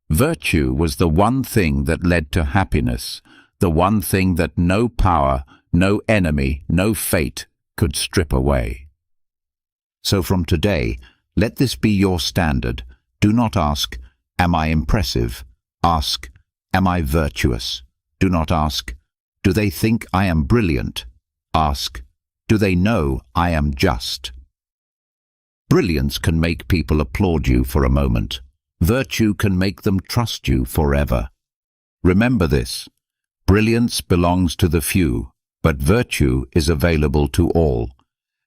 Virtue was the one thing that led to happiness, the one thing that no power, no enemy, no fate could strip away. So from today, let this be your standard. Do not ask, am I impressive? Ask, am I virtuous? Do not ask, do they think I am brilliant? Ask, do they know I am just? Brilliance can make people applaud you for a moment. virtue can make them trust you forever. Remember this: brilliance belongs to the few, but virtue is available to all.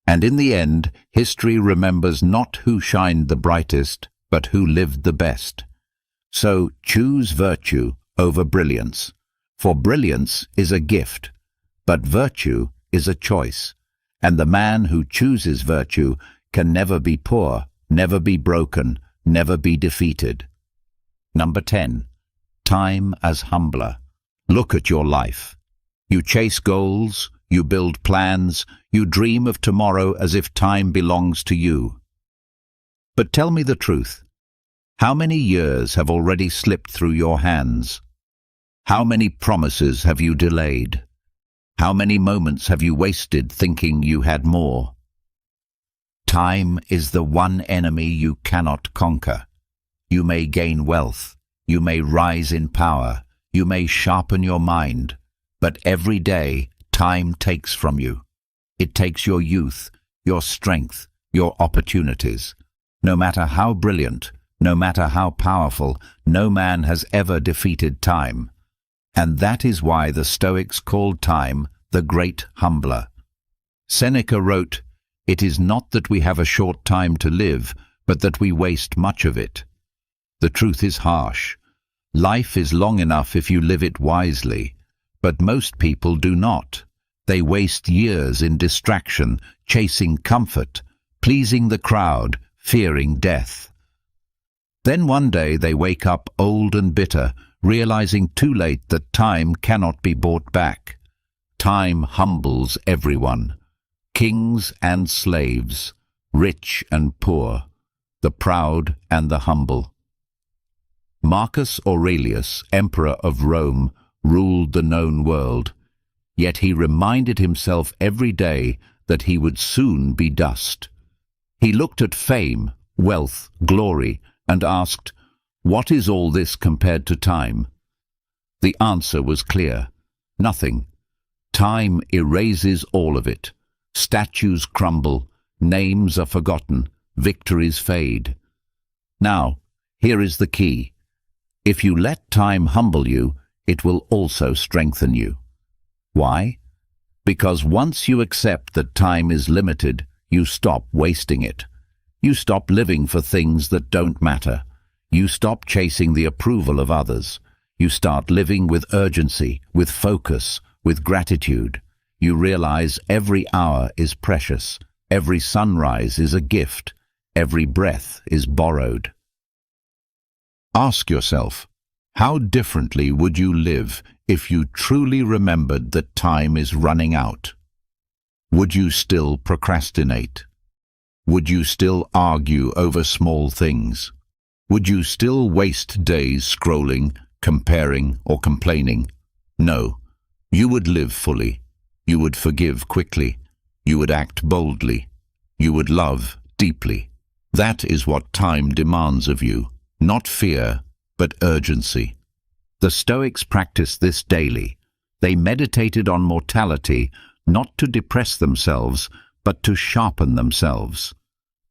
And in the end, history remembers not who shined the brightest, but who lived the best. So choose virtue over brilliance, for brilliance is a gift, but virtue is a choice, and the man who chooses virtue can never be poor, never be broken, never be defeated. Number 10. Time as humbler. Look at your life. You chase goals, you build plans, you dream of tomorrow as if time belongs to you. But tell me the truth. How many years have already slipped through your hands? How many promises have you delayed? How many moments have you wasted thinking you had more? Time is the one enemy you cannot conquer. You may gain wealth, you may rise in power, you may sharpen your mind, but every day time takes from you. It takes your youth, your strength, your opportunities. No matter how brilliant, no matter how powerful, no man has ever defeated time. And that is why the Stoics called time the great humbler. Seneca wrote, "It is not that we have a short time to live, but that we waste much of it." The truth is harsh. Life is long enough if you live it wisely, but most people do not. They waste years in distraction, chasing comfort, pleasing the crowd, fearing death. Then one day they wake up old and bitter, realizing too late that time cannot be bought back. Time humbles everyone, kings and slaves, rich and poor, the proud and the humble. Marcus Aurelius, emperor of Rome, ruled the known world, yet he reminded himself every day that he would soon be dust. He looked at fame, wealth, glory, and asked, "What is all this compared to time?" The answer was clear: nothing. Time erases all of it. Statues crumble, names are forgotten, victories fade. Now, here is the key. If you let time humble you, it will also strengthen you. Why? Because once you accept that time is limited, you stop wasting it. You stop living for things that don't matter. You stop chasing the approval of others. You start living with urgency, with focus, with gratitude. You realize every hour is precious. Every sunrise is a gift. Every breath is borrowed. Ask yourself, how differently would you live if you truly remembered that time is running out? Would you still procrastinate? Would you still argue over small things? Would you still waste days scrolling, comparing, or complaining? No, you would live fully. You would forgive quickly. You would act boldly. You would love deeply. That is what time demands of you, not fear, but urgency. The Stoics practiced this daily. They meditated on mortality, not to depress themselves, but to sharpen themselves.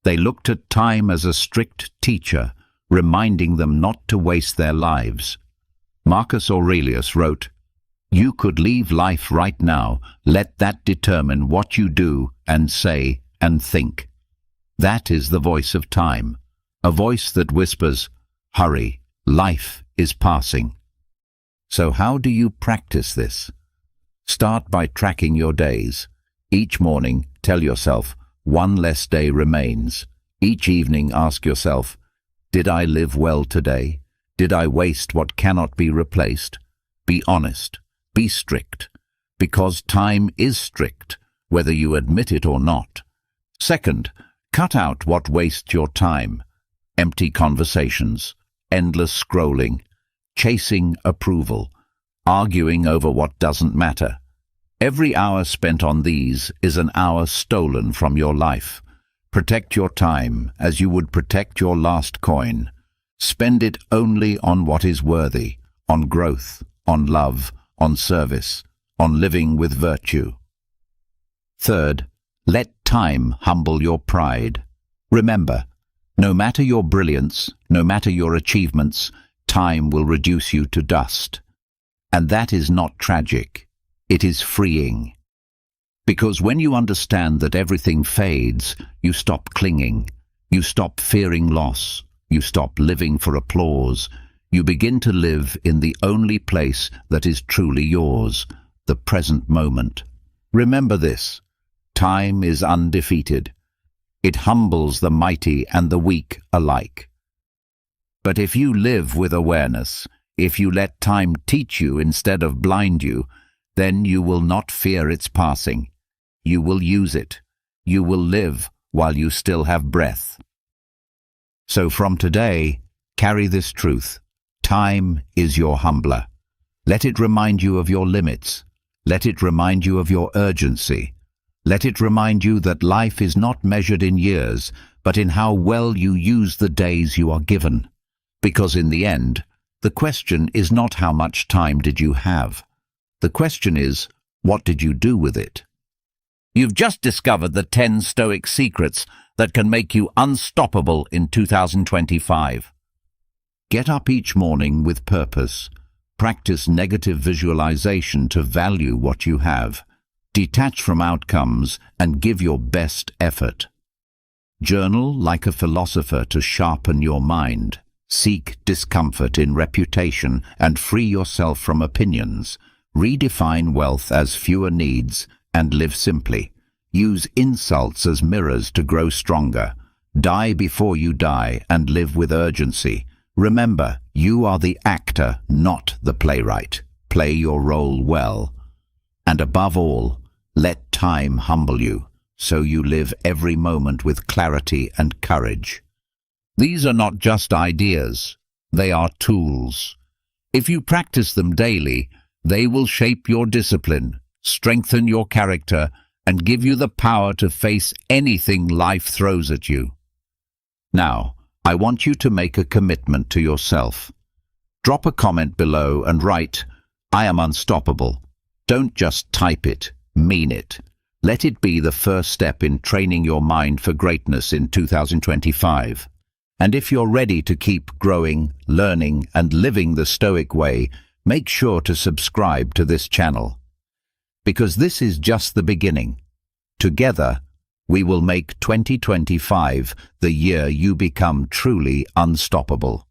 They looked at time as a strict teacher, reminding them not to waste their lives. Marcus Aurelius wrote, "You could leave life right now. Let that determine what you do and say and think." That is the voice of time, a voice that whispers, "Hurry, life is passing." So how do you practice this? Start by tracking your days. Each morning, tell yourself, one less day remains. Each evening, ask yourself, did I live well today? Did I waste what cannot be replaced? Be honest. Be strict. Because time is strict, whether you admit it or not. Second, cut out what wastes your time. Empty conversations, endless scrolling, chasing approval, arguing over what doesn't matter. Every hour spent on these is an hour stolen from your life. Protect your time as you would protect your last coin. Spend it only on what is worthy, on growth, on love, on service, on living with virtue. Third, let time humble your pride. Remember, No matter your brilliance, no matter your achievements, time will reduce you to dust. And that is not tragic. It is freeing. Because when you understand that everything fades, you stop clinging. You stop fearing loss. You stop living for applause. You begin to live in the only place that is truly yours, the present moment. Remember this: time is undefeated. It humbles the mighty and the weak alike. But if you live with awareness, if you let time teach you instead of blind you, then you will not fear its passing. You will use it. You will live while you still have breath. So from today, carry this truth. Time is your humbler. Let it remind you of your limits. Let it remind you of your urgency. Let it remind you that life is not measured in years, but in how well you use the days you are given. Because in the end, the question is not how much time did you have. The question is, what did you do with it? You've just discovered the 10 Stoic secrets that can make you unstoppable in 2025. Get up each morning with purpose. Practice negative visualization to value what you have. Detach from outcomes and give your best effort. Journal like a philosopher to sharpen your mind. Seek discomfort in reputation and free yourself from opinions. Redefine wealth as fewer needs and live simply. Use insults as mirrors to grow stronger. Die before you die and live with urgency. Remember, you are the actor, not the playwright. Play your role well. And above all, let time humble you, so you live every moment with clarity and courage. These are not just ideas, they are tools. If you practice them daily, they will shape your discipline, strengthen your character, and give you the power to face anything life throws at you. Now, I want you to make a commitment to yourself. Drop a comment below and write, "I am unstoppable." Don't just type it, mean it. Let it be the first step in training your mind for greatness in 2025. And if you're ready to keep growing, learning, and living the Stoic way, make sure to subscribe to this channel. Because this is just the beginning. Together, we will make 2025 the year you become truly unstoppable.